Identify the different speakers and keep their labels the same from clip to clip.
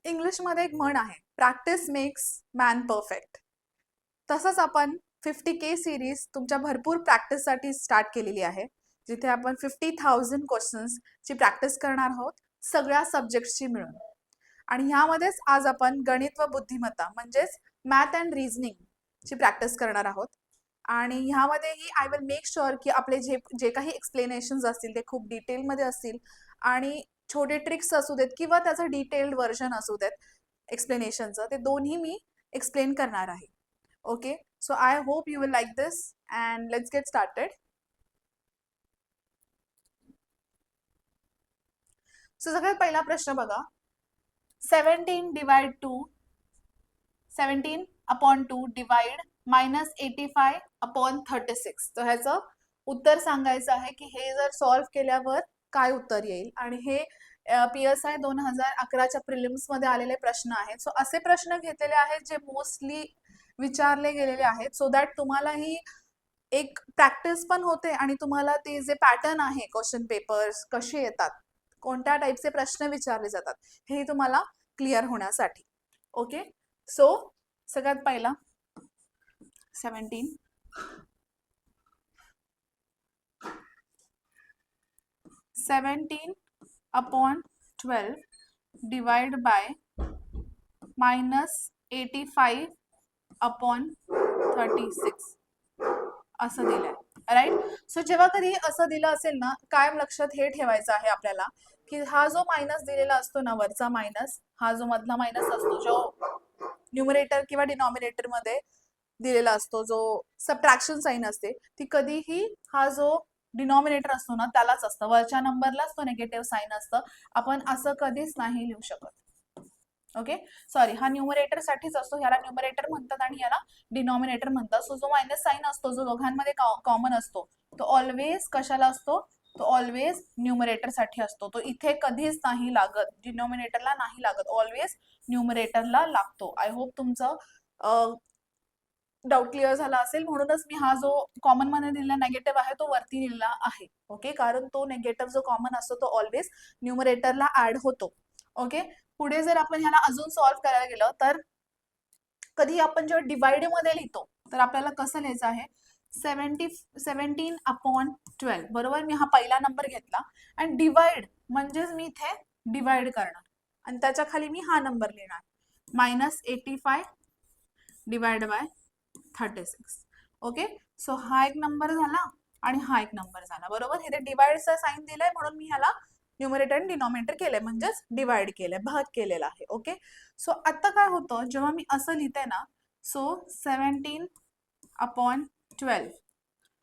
Speaker 1: इंग्लिशमध्ये एक म्हण आहे, प्रॅक्टिस मेक्स मॅन परफेक्ट. तसंच आपण 50K सिरीज तुमच्या भरपूर प्रॅक्टिससाठी स्टार्ट केलेली आहे, जिथे आपण 50,000 क्वेश्चन्सची प्रॅक्टिस करणार आहोत, सगळ्या सब्जेक्ट्सची मिळून. आणि ह्यामध्येच आज आपण गणित व बुद्धिमत्ता म्हणजेच मॅथ अँड रिझनिंगची प्रॅक्टिस करणार आहोत. आणि ह्यामध्येही आय विल मेक शुअर की आपले जे जे काही एक्सप्लेनेशन्स असतील ते खूप डिटेलमध्ये असतील, आणि छोटे ट्रिक्स असू देत किंवा त्याचं डिटेल्ड व्हर्जन असू देत एक्सप्लेनेशनचं, ते दोन्ही मी एक्सप्लेन करणार आहे. Okay, so I hope you will like this and let's get started. So सगळ्यात पहिला प्रश्न बघा, 17/2 डिवाइड -85/36. तर ह्याचं उत्तर सांगायचं आहे की हे जर सॉल्व्ह केल्यावर काय उत्तर येईल. आणि हे PSI 2011च्या प्रिलिम्समध्ये आलेले प्रश्न आहेत. सो असे प्रश्न घेतलेले आहेत जे मोस्टली विचारले गेलेले आहेत, सो दॅट तुम्हालाही एक प्रॅक्टिस पण होते आणि तुम्हाला ते जे पॅटर्न आहे, क्वेश्चन पेपर्स कसे येतात, कोणत्या टाईपचे प्रश्न विचारले जातात, हे तुम्हाला क्लिअर होण्यासाठी. ओके, सो सगळ्यात पहिला 17/12 डिवाइड बाय -85/36 असं दिलंय, राईट. सो जेव्हा कधी असं दिलं असेल ना, कायम लक्षात हे ठेवायचं आहे आपल्याला की हा जो मायनस दिलेला असतो ना, वरचा मायनस, हा जो मधला मायनस असतो, जो न्यूमरेटर किंवा डिनॉमिनेटर मध्ये दिलेला असतो, जो सबट्रॅक्शन साइन असते, ती कधीही हा जो डिनॉमिनेटर असतो ना त्यालाच असतं, वरच्या नंबरलाच तो निगेटिव्ह साइन असतं. आपण असं कधीच नाही लिहू शकत. ओके, सॉरी, हा न्यूमरेटर साठीच असतो, ह्याला न्यूमरेटर म्हणतात आणि याला डिनॉमिनेटर म्हणतात. सो जो मायनस साइन असतो, जो दोघांमध्ये कॉमन असतो, तो ऑलवेज कशाला असतो, तो ऑलवेज न्यूमरेटर साठी असतो. तो इथे कधीच नाही लागत, डिनॉमिनेटरला नाही लागत, ऑलवेज न्यूमरेटरला लागतो. आय होप तुमचं डाऊट क्लिअर झाला असेल. म्हणूनच मी हा जो कॉमन मध्ये दिलेला नेगेटिव्ह आहे तो वरती लिहिला आहे. ओके, कारण तो नेगेटिव्ह जो कॉमन असतो तो ऑलवेज न्यूमरेटरला ऍड होतो. ओके, पुढे जर आपण ह्याला अजून सॉल्व्ह करायला गेलो तर कधी आपण जेव्हा डिवाइड मध्ये लिहितो तर आपल्याला कसं लिहायचं आहे, 17/12 बरोबर. मी हा पहिला नंबर घेतला आणि डिवाइड म्हणजेच मी इथे डिवाइड करणार आणि त्याच्या खाली मी हा नंबर लिहिणार, -85 डिवाइड बाय 36. ओके, सो हा एक नंबर झाला आणि हा एक नंबर झाला, बरोबर. हे डिवाइडचा साइन दिलाय म्हणून मी ह्याला न्यूमरेटर आणि डिनॉमिनेटर केलंय, म्हणजेच डिवाइड केलंय, भाग केलेला आहे. ओके, सो आता काय होतं जेव्हा मी असं लिहिते ना, सो 17/12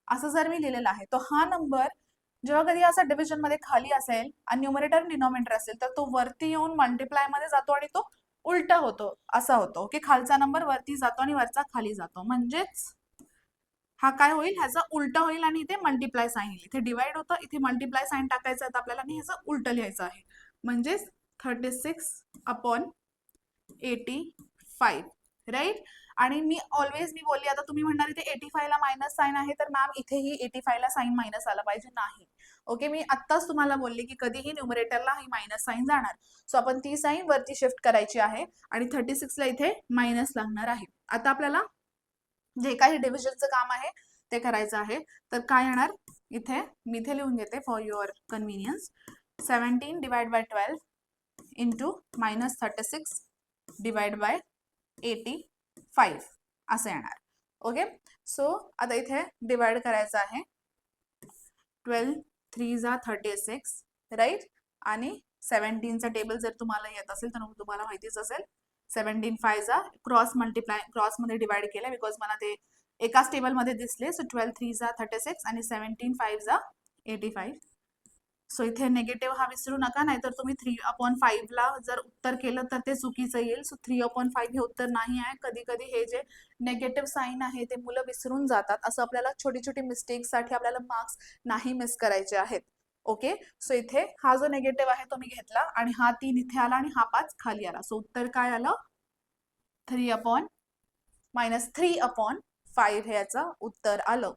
Speaker 1: असं जर मी लिहिलेलं आहे, तो हा नंबर जेव्हा कधी असा डिव्हिजन मध्ये खाली असेल आणि न्यूमरेटर डिनॉमिनेटर असेल तर तो वरती येऊन मल्टिप्लाय मध्ये जातो आणि तो उलटा होतो, असा होतो. ओके, खालचा नंबर वरती जातो आणि वरचा खाली जातो, म्हणजेच हा काय होईल, ह्याचा उलटा होईल आणि इथे मल्टिप्लाय साइन येईल. इथे डिवाइड होतं, इथे मल्टिप्लाय साइन टाकायचं आहे आपल्याला आणि ह्याचं उलट लिहायचं आहे, म्हणजेच 36/85, राईट. आणि मी ऑलवेज बोलली, आता तुम्ही म्हणणार इथे 85 ला मायनस साइन आहे, तर मॅम इथेही 85 ला साइन मायनस आला पाहिजे, नाही. ओके, मी आत्ताच तुम्हाला बोलली की कधीही न्यूमरेटरला ही मायनस साइन जाणार, सो आपण ती साइन वरती शिफ्ट करायची आहे आणि 36 ला इथे मायनस लागणार आहे. आता आपल्याला जे काही डिव्हिजनचं काम आहे ते करायचं आहे. तर काय येणार, इथे मी इथे लिहून घेते for your convenience, 17 divide by 12 into -36 divide by 85 असं येणार. ओके, सो आता इथे डिवाइड करायचं आहे, 12 3 जा 36, राईट. आणि 17चा टेबल जर तुम्हाला येत असेल तर तुम्हाला माहितीच असेल, 17 5 जा क्रॉस मल्टिप्लाय, क्रॉस मध्ये डिवाइड केलं बिकॉज मला ते एकाच टेबल मध्ये दिसले. सो 12 3 जा 36 आणि 17 5 जा 85. सो इथे नेगेटिव्ह हा विसरू नका, नाहीतर तुम्ही 3/5 ला जर उत्तर केलं तर ते चुकीचं येईल. सो 3/5 हे उत्तर नाही आहे. कधी कधी हे जे नेगेटिव्ह साइन आहे ते मुलं विसरून जातात, असं आपल्याला छोटी छोटी मिस्टेक्स साठी आपल्याला मार्क्स नाही मिस करायचे आहेत. ओके, सो इथे हा जो नेगेटिव्ह आहे तो मी घेतला आणि हा 3 इथे आला आणि हा 5 खाली आला. सो उत्तर काय आलं, 3/5 हे याचं उत्तर आलं,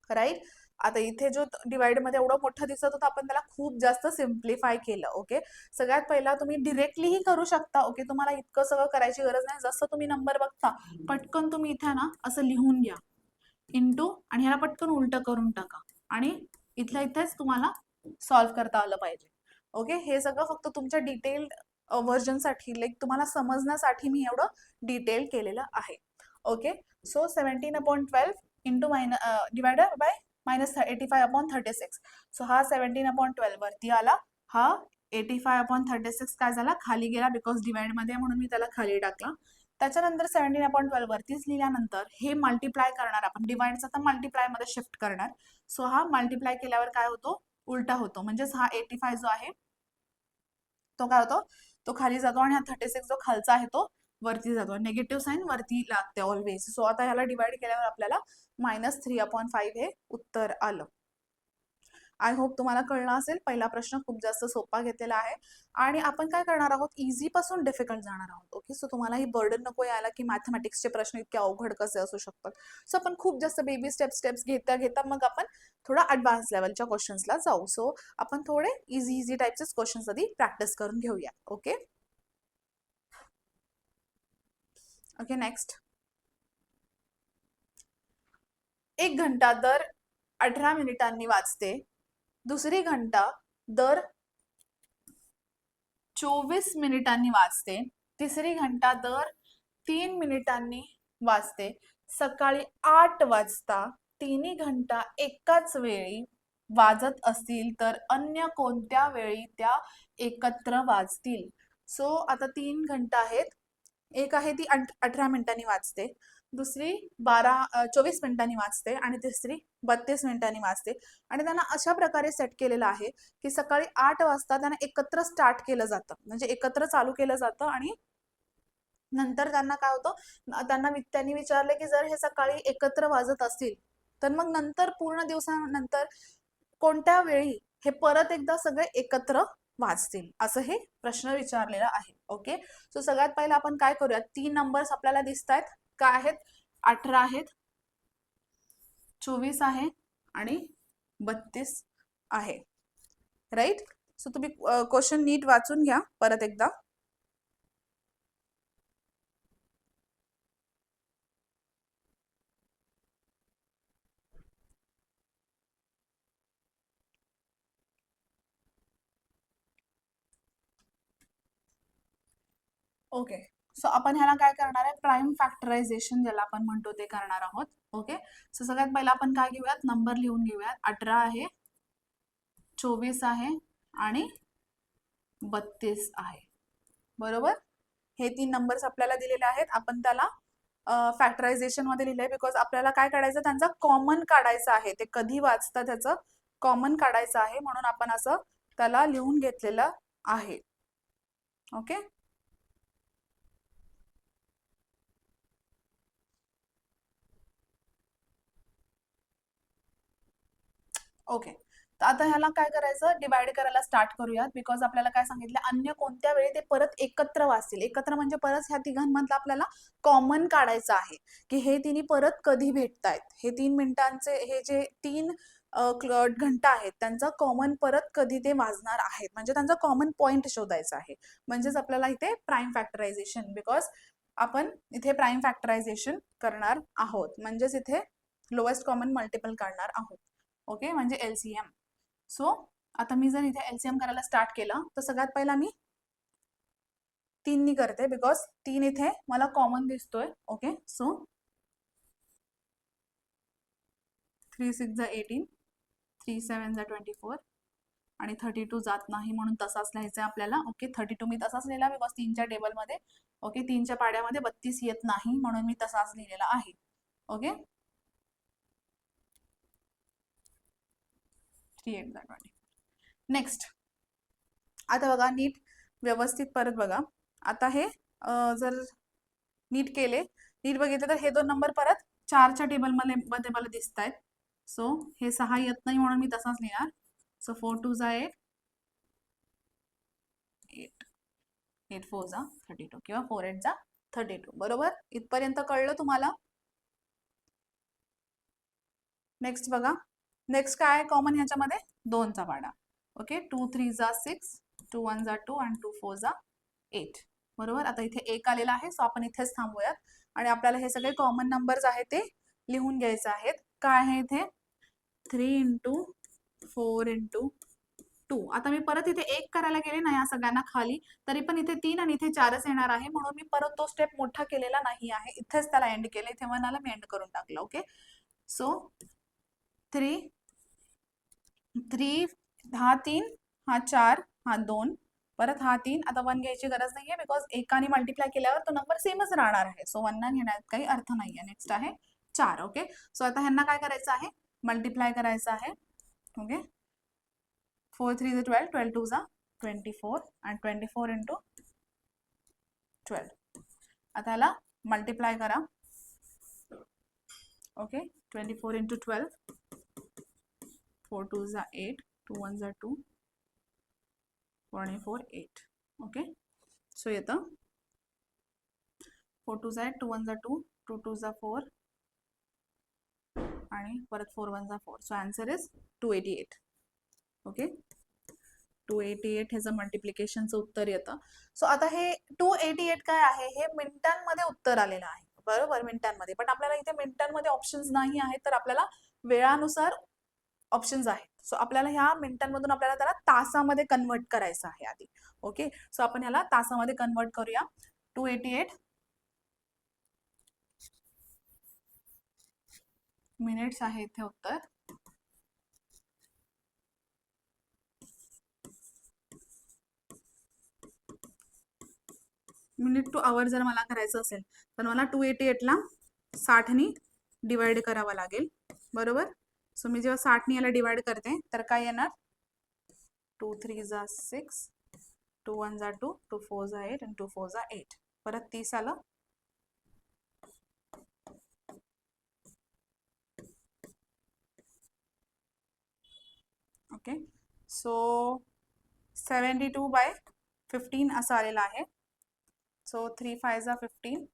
Speaker 1: राईट. आता इथे जो डिवाइड मध्ये एवढं मोठं दिसत होतं आपण त्याला खूप जास्त सिम्प्लिफाय केलं. ओके, सगळ्यात पहिला तुम्ही डिरेक्टलीही करू शकता. ओके, तुम्हाला इतकं सगळं करायची गरज नाही. जसं तुम्ही नंबर बघता पटकन तुम्ही इथे ना असं लिहून घ्या इंटू आणि ह्याला पटकन उलट करून टाका आणि इथल्या इथेच तुम्हाला सॉल्व्ह करता आलं पाहिजे. ओके, हे सगळं फक्त तुमच्या डिटेल्ड व्हर्जनसाठी लाईक तुम्हाला समजण्यासाठी मी एवढं डिटेल केलेलं आहे. Okay, so 17/12 into divided by -85/36. So हा 17/12 वरती आला, हा 85/36 काय झाला खाली गेला बिकॉज डिवाइड मध्ये म्हणून मी त्याला खाली टाकला. त्याच्यानंतर 17/12 वरतीच लिहिल्यानंतर हे मल्टिप्लाय करणार आपण डिवाइडचा तर मल्टिप्लाय मध्ये शिफ्ट करणार. सो हा मल्टिप्लाय केल्यावर काय होतो उलटा होतो म्हणजेच हा 85 जो आहे तो काय होतो तो खाली जातो आणि हा 36 जो खालचा आहे तो वरती जातो. निगेटिव्ह साईन वरती लागते ऑलवेज. सो आता ह्याला डिवाइड केल्यावर आपल्याला -3/5 हे उत्तर आलं. आय होप तुम्हाला कळलं असेल. पहिला प्रश्न खूप जास्त सोपा घेतलेला आहे आणि आपण काय करणार आहोत इझी पासून डिफिकल्ट जाणार आहोत. ओके, सो तुम्हाला ही बर्डन नको यायला की मॅथमॅटिक्सचे प्रश्न इतके अवघड कसे असू शकतात. सो आपण खूप जास्त बेबी स्टेप्स घेता घेता मग आपण थोडा ऍडव्हान्स लेवलच्या क्वेश्चन्सला जाऊ. सो आपण थोडे इझी टाइपचे क्वेश्चन्स आधी प्रॅक्टिस करून घेऊया. Okay okay next. 1 घंटा दर 18 मिनिटांनी वाजते, दुसरी घंटा दर 24 मिनिटांनी वाजते, तिसरी घंटा दर 3 मिनिटांनी वाजते. सकाळी 8 वाजता तिन्ही घंटा एकाच वेळी वाजत असतील तर अन्य कोणत्या वेळी त्या एकत्र वाजतील. सो आता 3 घंटा आहेत. एक आहे ती 18 मिनिटांनी वाजते, दुसरी 24 मिनिटांनी वाजते आणि तिसरी 32 मिनिटांनी वाजते. आणि त्यांना अशा प्रकारे सेट केलेलं आहे की सकाळी 8 वाजता त्यांना एकत्र स्टार्ट केलं जातं म्हणजे एकत्र चालू केलं जातं आणि नंतर त्यांना काय होतं त्यांनी विचारलं की जर हे सकाळी एकत्र वाजत असतील तर मग नंतर पूर्ण दिवसानंतर कोणत्या वेळी हे परत एकदा सगळे एकत्र वाजतील असं हे प्रश्न विचारलेला आहे. ओके, सो सगळ्यात पहिला आपण काय करूया 3 नंबर्स आपल्याला दिसत आहेत काय आहेत 18 आहेत, 24 आहे आणि 32 आहे. राईट. सो तुम्ही क्वेश्चन नीट वाचून घ्या परत एकदा. ओके, सो आपण ह्याला काय करणार आहे प्राइम फॅक्टरायझेशन ज्याला आपण म्हणतो ते करणार आहोत. ओके, सो सगळ्यात पहिला आपण काय घेऊयात नंबर लिहून घेऊयात. 18 आहे, 24 आहे आणि 32 आहे. बरोबर, हे 3 नंबर्स आपल्याला दिलेले आहेत. आपण त्याला फॅक्टरायझेशन मध्ये लिहिलंय बिकॉज आपल्याला काय काढायचं त्यांचा कॉमन काढायचं आहे. ते कधी वाचतं त्याचं कॉमन काढायचं आहे म्हणून आपण असं त्याला लिहून घेतलेलं आहे. Okay, okay. तर आता ह्याला काय करायचं डिवाइड करायला स्टार्ट करूयात बिकॉज आपल्याला काय सांगितलं अन्य कोणत्या वेळी ते परत एकत्र वाचतील. एकत्र म्हणजे परत ह्या तिघांमधलं आपल्याला कॉमन काढायचं आहे की हे तिन्ही परत कधी भेटतायत. हे 3 मिनिटांचे हे जे 3 घंटा आहेत त्यांचा कॉमन परत कधी ते वाजणार आहेत म्हणजे त्यांचा कॉमन पॉइंट शोधायचा आहे. म्हणजेच आपल्याला इथे प्राइम फॅक्टरायझेशन बिकॉज आपण इथे प्राइम फॅक्टरायझेशन करणार आहोत म्हणजेच इथे लोएस्ट कॉमन मल्टिपल काढणार आहोत. ओके, म्हणजे एलसीएम. सो आता मी जर इथे एलसीएम करायला स्टार्ट केलं तर सगळ्यात पहिला मी 3 करते बिकॉज 3 इथे मला कॉमन दिसतोय. ओके, सो 3 6 18, 3 7 24 आणि 32 जात नाही म्हणून तसाच लिहायचा आहे आपल्याला. ओके, 32 मी तसाच लिहिला बिकॉज 3च्या टेबलमध्ये ओके 3च्या पाड्यामध्ये 32 येत नाही म्हणून मी तसाच लिहिलेला आहे. ओके, 3 8 20. नेक्स्ट, आता बघा नीट व्यवस्थित परत बघा. आता हे जर नीट केले नीट बघितले तर हे 2 नंबर परत 4च्या टेबलमध्ये मला दिसत आहेत. सो हे 6 येत नाही म्हणून मी तसाच लिहिणार. सो 4 2 8, 8 8 4 32 किंवा 4 8 32. बरोबर, इथपर्यंत कळलं तुम्हाला. नेक्स्ट बघा नेक्स्ट काय आहे कॉमन ह्याच्यामध्ये? 2चा पाडा. ओके, 2 3 जा 6, 2 1 जा 2 आणि 2 4 जा 8. बरोबर. आता इथे 1 आलेला आहे, सो आपण इथेच थांबूयात आणि आपल्याला हे सगळे कॉमन नंबर्स आहेत ते लिहून घ्यायचे आहेत. काय आहे इथे? 3 × 4 × 2. आता मी परत इथे 1 करायला गेले ना या सगळ्यांना खाली, तरी पण इथे 3 आणि इथे 4च येणार आहे, म्हणून मी परत तो स्टेप मोठा केलेला नाही आहे. इथेच त्याला एंड केलं. इथे मनाला मी एंड करून टाकलं. ओके, सो 3 हा 3, हा 4, हा 2, परत हा 3. आता 1 घ्यायची गरज नाहीये बिकॉज एकाने मल्टिप्लाय केल्यावर तो नंबर सेमच राहणार आहे, सो 1 घेण्यात काही अर्थ नाहीये. नेक्स्ट आहे 4. ओके, सो आता ह्यांना काय करायचं आहे? मल्टिप्लाय करायचं आहे. Okay, 4 3 is 12, 12 2 is 24 and 24 into 12. आता ह्याला मल्टिप्लाय करा. ओके, 24 into 12, 4 2 is 8, 2 1 is 2, 4 आणि 4 8. ओके, सो येतं 4 2 is 8, 2 1 is 2, 2 2 is 4 आणि परत 4 1 is 4. So answer is 288. Okay, 288 ह्याचं मल्टिप्लिकेशनचं उत्तर येतं. सो आता हे 288 काय आहे? हे मिनिटांमध्ये उत्तर आलेलं आहे. बरोबर, मिनिटांमध्ये. पण आपल्याला इथे मिनिटांमध्ये ऑप्शन्स नाही आहेत, तर आपल्याला वेळानुसार ऑप्शन्स आहेत. सो आपल्याला ह्या मिनिटांमधून आपल्याला त्याला तासामध्ये कन्वर्ट करायचं आहे आधी. ओके, सो आपण ह्याला तासामध्ये कन्वर्ट करूया. 288 मिनिट्स आहे इथे उत्तर. मिनिट टू आवर जर मला करायचं असेल तर मला 288ला 60नी डिवाइड करावं लागेल. बरोबर, सो मी जेव्हा 60नी याला डिवाइड करते तर काय येणार? 2 3 is 6, 2 1 is 2, 2 4 is 8 and 2 4 is 8. परत 30 आलं. ओके, सो 72/15 असं आलेलं आहे. सो 3 5 is 15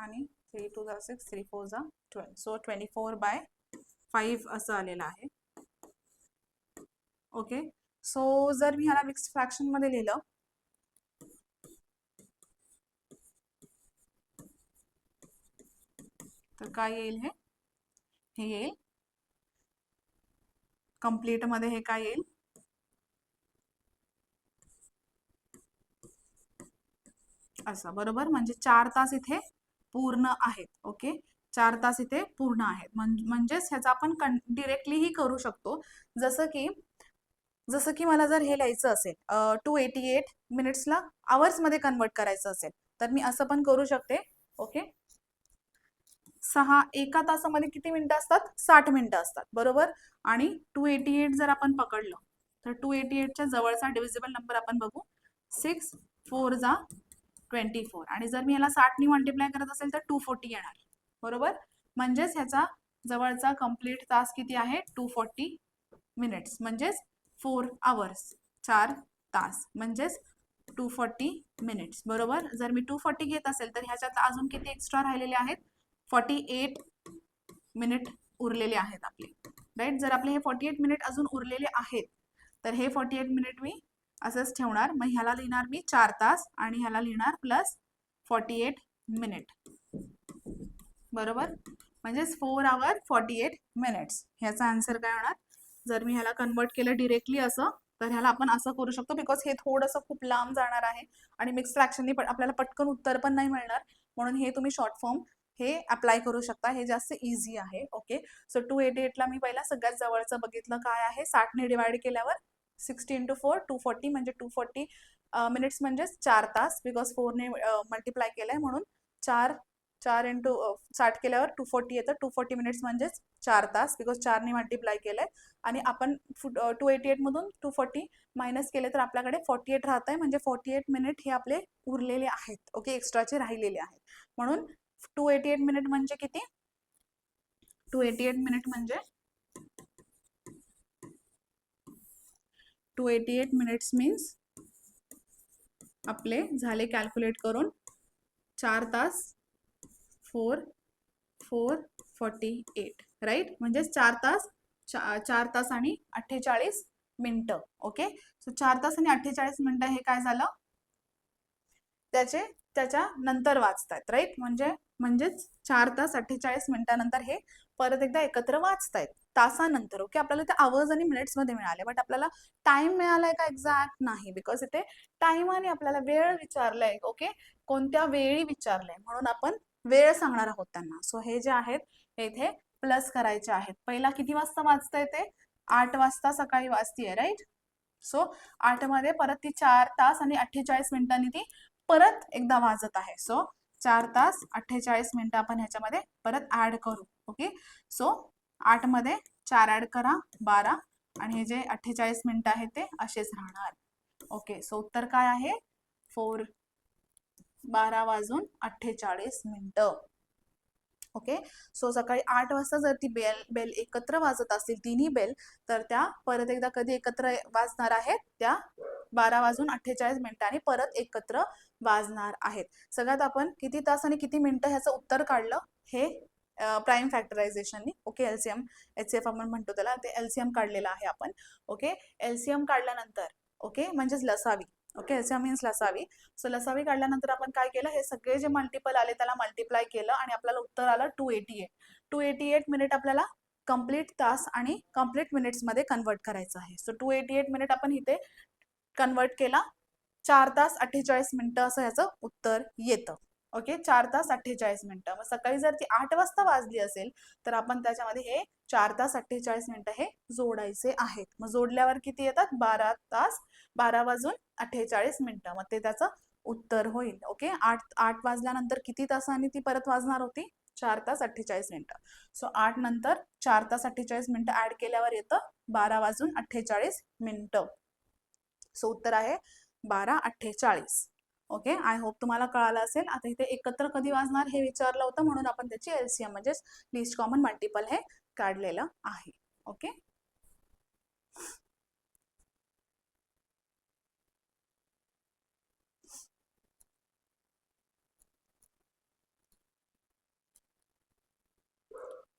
Speaker 1: आणि 3 2 is 6, 3 4 is 12. सो 24/5 असं आलेलं आहे. ओके, सो जर मी ह्याला मिक्स्ड फ्रॅक्शन मध्ये लिहिलं तर काय येईल? हे येईल कंप्लीट मध्ये. हे काय येईल? असं. बरोबर, म्हणजे 4 तास इथे पूर्ण आहेत. ओके, 4 तास इथे पूर्ण आहेत. म्हणजेच ह्याचा आपण डिरेक्टलीही करू शकतो. जसं की मला जर हे लिहायचं असेल 288 मिनिट्सला आवर्समध्ये कन्वर्ट करायचं असेल तर मी असं पण करू शकते. ओके, एका तासामध्ये किती मिनिटं असतात? 60 मिनिटं असतात. बरोबर, आणि 288 जर आपण पकडलं तर 288च्या जवळचा डिव्हिजिबल नंबर आपण बघू. 6 4 जा 24 आणि जर मी याला 60नी मल्टिप्लाय करत असेल तर 240 येणार. बरोबर, म्हणजेच ह्याचा जवळचा कंप्लीट तास किती आहे? 240 मिनिट्स, म्हणजेच 4 आवर्स, 4 तास, म्हणजेच 240 मिनिट्स. बरोबर, जर मी 240 घेत असेल तर ह्याच्यात अजून किती एक्स्ट्रा राहिलेले आहेत? 48 मिनिट उरलेले आहेत आपले. राईट, जर आपले हे 48 मिनिट अजून उरलेले आहेत तर हे 48 मिनिट मी असंच ठेवणार. मग ह्याला लिहिणार मी 4 तास आणि ह्याला लिहिणार प्लस 48 मिनिट. बरोबर, म्हणजेच 4 आवर 48 मिनिट्स. ह्याचा आन्सर काय होणार? जर मी ह्याला कन्वर्ट केलं डिरेक्टली असं तर ह्याला आपण असं करू शकतो, बिकॉज हे थोडंसं खूप लांब जाणार आहे आणि मिक्स फ्रॅक्शननी पण आपल्याला पटकन उत्तर पण नाही मिळणार, म्हणून हे तुम्ही शॉर्ट फॉर्म हे अप्लाय करू शकता. हे जास्त इझी आहे. ओके, सो 288ला मी पहिला सगळ्यात जवळचं बघितलं काय आहे? 60ने डिवाइड केल्यावर 60 × 4 240, म्हणजे 240 मिनिट्स म्हणजेच 4 तास, बिकॉज 4ने मल्टिप्लाय केलंय म्हणून 4 × 60 केल्यावर 240 येतं. 240 मिनिट्स म्हणजेच 4 तास, बिकॉज 4ने मल्टिप्लाय केलंय. आणि आपण 288 मधून 240 मायनस केले तर आपल्याकडे 48 राहत आहे, म्हणजे 48 मिनिट हे आपले उरलेले आहेत. ओके, एक्स्ट्राचे राहिलेले आहेत. म्हणून 288 मिनिट म्हणजे किती? 288 मिनिट म्हणजे 288 मिनिट्स मीन्स आपले झाले कॅल्क्युलेट करून 4 तास 4 4 48 राईट, म्हणजे 4 तास आणि 48 मिनिटं. ओके, सो 4 तास आणि 48 मिनिटं हे काय झालं, त्याच्या नंतर वाचतायत राईट, म्हणजेच 4 तास 48 मिनिटानंतर हे परत एकदा एकत्र वाचतायत तासानंतर. ओके, आपल्याला ते आवर्स आणि मिनिट्स मध्ये मिळाले, बट आपल्याला टाइम मिळालाय का एक्झॅक्ट नाही, बिकॉज इथे टाइमाने आपल्याला वेळ विचारलाय. ओके, कोणत्या वेळी विचारलंय म्हणून आपण वेळ सांगणार आहोत त्यांना. सो हे जे आहेत हे इथे प्लस करायचे आहेत. पहिला किती वाजता वाचताय ते 8 वाजता सकाळी वाचतीये राईट. सो 8 मध्ये परत ती 4 तास आणि 48 मिनिटांनी ती परत एकदा वाजत आहे. सो 4 तास 48 मिनिटं आपण ह्याच्यामध्ये परत ऍड करू. ओके, सो 8 मध्ये 4 ऍड करा 12, आणि हे जे 48 मिनिटं आहेत ते असेच राहणार. ओके, सो उत्तर काय आहे 12 वाजून 48 मिनिटं. ओके, सो सकाळी 8 वाजता जर ती बेल एकत्र वाजत असतील तिन्ही बेल, तर त्या परत एकदा कधी एकत्र वाजणार आहेत, त्या 12 वाजून 48 मिनिटांनी परत एकत्र वाजणार आहेत. सगळ्यात आपण किती तास आणि किती मिनिटं ह्याचं उत्तर काढलं हे प्राईम फॅक्टरायझेशननी. ओके, एलसीएम एचसीएफ आपण म्हणतो त्याला, ते एलसीएम काढलेलं आहे आपण. ओके, एलसीएम काढल्यानंतर ओके म्हणजेच लसावी. ओके, एलसीएम मीन्स लसावी. सो लसावी काढल्यानंतर आपण काय केलं, हे सगळे जे मल्टिपल आले त्याला मल्टिप्लाय केलं आणि आपल्याला उत्तर आलं 288. 288 मिनिट आपल्याला कंप्लीट तास आणि कंप्लीट मिनिट्स मध्ये कन्वर्ट करायचं आहे. सो 288 मिनिट आपण इथे कन्वर्ट केला 4 तास 48 मिनिटं असं ह्याचं उत्तर येतं. ओके, 4 तास 48 मिनिटं. मग सकाळी जर ती 8 वाजता वाजली असेल तर आपण त्याच्यामध्ये हे 4 तास 48 मिनिटं हे जोडायचे आहेत. मग जोडल्यावर किती येतात 12 तास 12 वाजून 48 मिनिटं. मग ते त्याचं उत्तर होईल. ओके, 8 वाजल्यानंतर किती तासांनी ती परत वाजणार होती 4 तास 48 मिनिटं. सो 8 नंतर 4 तास 48 मिनिटं ऍड केल्यावर येतं 12 वाजून 48 मिनिटं. सो उत्तर आहे 12:48. ओके, आय होप तुम्हाला कळालं असेल. आता इथे एकत्र कधी वाजणार हे विचारलं होतं म्हणून आपण त्याची एलसीएम म्हणजेच लिस्ट कॉमन मल्टिपल हे काढलेलं आहे. ओके,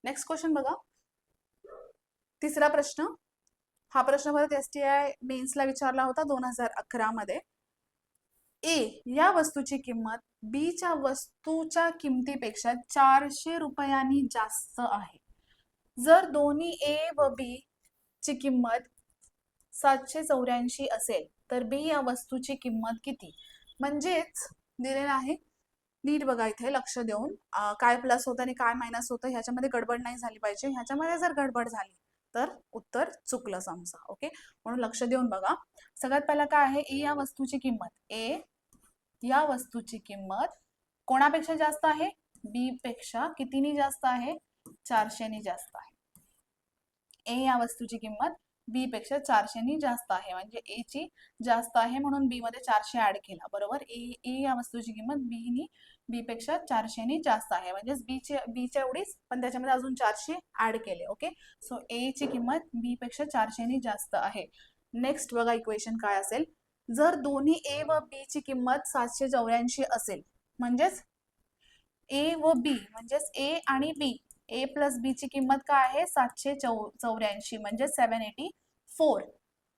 Speaker 1: नेक्स्ट क्वेश्चन बघा. तिसरा प्रश्न. हा प्रश्न परत एसटीआय मेन्सला विचारला होता 2011 मध्ये. ए या वस्तूची किंमत बी च्या वस्तूच्या किमतीपेक्षा 400 रुपयांनी जास्त आहे. जर दोन्ही ए व बी ची किंमत 784 असेल तर बी या वस्तूची किंमत किती. म्हणजेच दिलेलं आहे, नीट बघा इथे लक्ष देऊन, काय प्लस होतं आणि काय मायनस होतं ह्याच्यामध्ये गडबड नाही झाली पाहिजे. ह्याच्यामध्ये जर गडबड झाली तर उत्तर चुकलं समजा. ओके, म्हणून लक्ष देऊन बघा. सगळ्यात पहिला काय आहे, ए या वस्तूची किंमत, ए या वस्तूची किंमत कोणापेक्षा जास्त आहे, बी पेक्षा कितीनी जास्त आहे, 400 नी जास्त आहे. ए या वस्तूची किंमत बी पेक्षा 400 नी जास्त आहे, म्हणजे ए ची जास्त आहे म्हणून बी मध्ये 400 ऍड केला. बरोबर, ए या वस्तूची किंमत बी पेक्षा 400 नी जास्त आहे, म्हणजेच बीच्या एवढीच पण त्याच्यामध्ये अजून 400 ऍड केले. ओके, सो ए ची किंमत बी पेक्षा 400 नी जास्त आहे. नेक्स्ट बघा इक्वेशन काय असेल, जर दोन्ही ए व बी ची किंमत 784 असेल, म्हणजेच ए व बी म्हणजेच ए आणि बी, ए प्लस बी ची किंमत काय आहे 784 म्हणजे 784.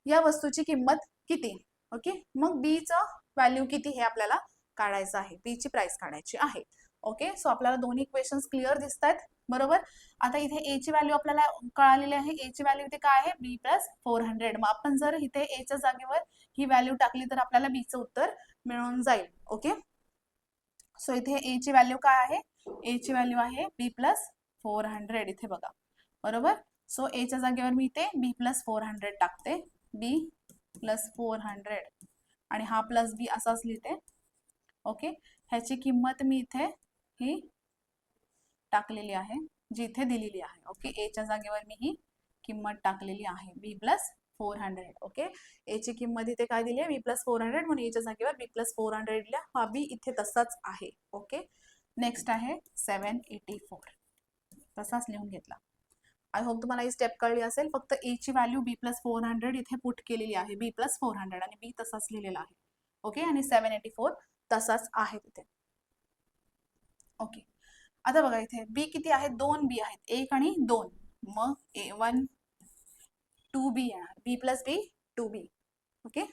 Speaker 1: या वस्तूची किंमत किती. ओके, मग बी चं व्हॅल्यू किती हे आपल्याला काढायचं आहे, बी ची प्राइस काढायची आहे. ओके, सो आपल्याला दोन्ही इक्वेशन्स क्लिअर दिसत आहेत. बरोबर, आता इथे ए ची व्हॅल्यू आपल्याला कळालेली आहे. ए ची व्हॅल्यू इथे काय आहे बी प्लस 400. मग आपण जर इथे ए च्या जागेवर ही व्हॅल्यू टाकली तर आपल्याला बी चं उत्तर मिळून जाईल. ओके, सो इथे ए ची व्हॅल्यू काय आहे, ए ची व्हॅल्यू आहे बी प्लस 400. इथे बघा. बरोबर, सो ए च्या जागेवर मी इथे बी प्लस 400 टाकते, बी प्लस 400 आणि हा प्लस बी असाच लिहिते. ओके, ह्याची किंमत मी इथे ही टाकलेली आहे जी इथे दिलेली आहे. ओके, ए च्या जागेवर मी ही किंमत टाकलेली आहे बी प्लस 400. ओके, ए ची किंमत इथे काय दिली आहे बी प्लस 400 म्हणून ए च्या जागेवर बी प्लस 400 लिहिला. हा बी इथे तसाच आहे. ओके, नेक्स्ट आहे 784, तसाच लिहून घेतला. आय होप तुम्हाला ही स्टेप कळली असेल. फक्त ए ची व्हॅल्यू बी प्लस 400 इथे पुट केलेली आहे, बी प्लस 400 आणि बी तसाच लिहिलेला आहे. ओके, आणि 784 तसाच आहे तिथे. ओके, आता बघा इथे बी किती आहेत, 2 बी आहेत, 1 आणि 2, मग A1 2B येणार, B प्लस बी 2B. ओके,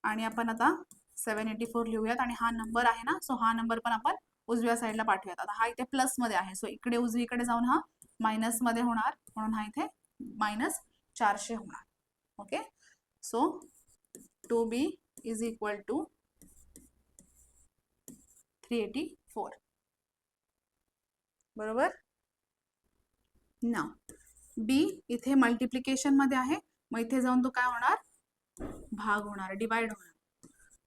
Speaker 1: आणि आपण आता 784 लिहूयात आणि हा नंबर आहे ना, सो हा नंबर पण आपण उजव्या साईडला पाठवूयात. आता हा इथे प्लस मध्ये आहे, सो इकडे उजवीकडे जाऊन हा मायनस मध्ये होणार, म्हणून हा इथे -400 होणार. Okay, so 2B is equal to 384. बरोबर ना. बी इथे मल्टिप्लिकेशन मध्ये आहे, मग इथे जाऊन तो काय होणार, भाग होणार, डिवाइड होणार.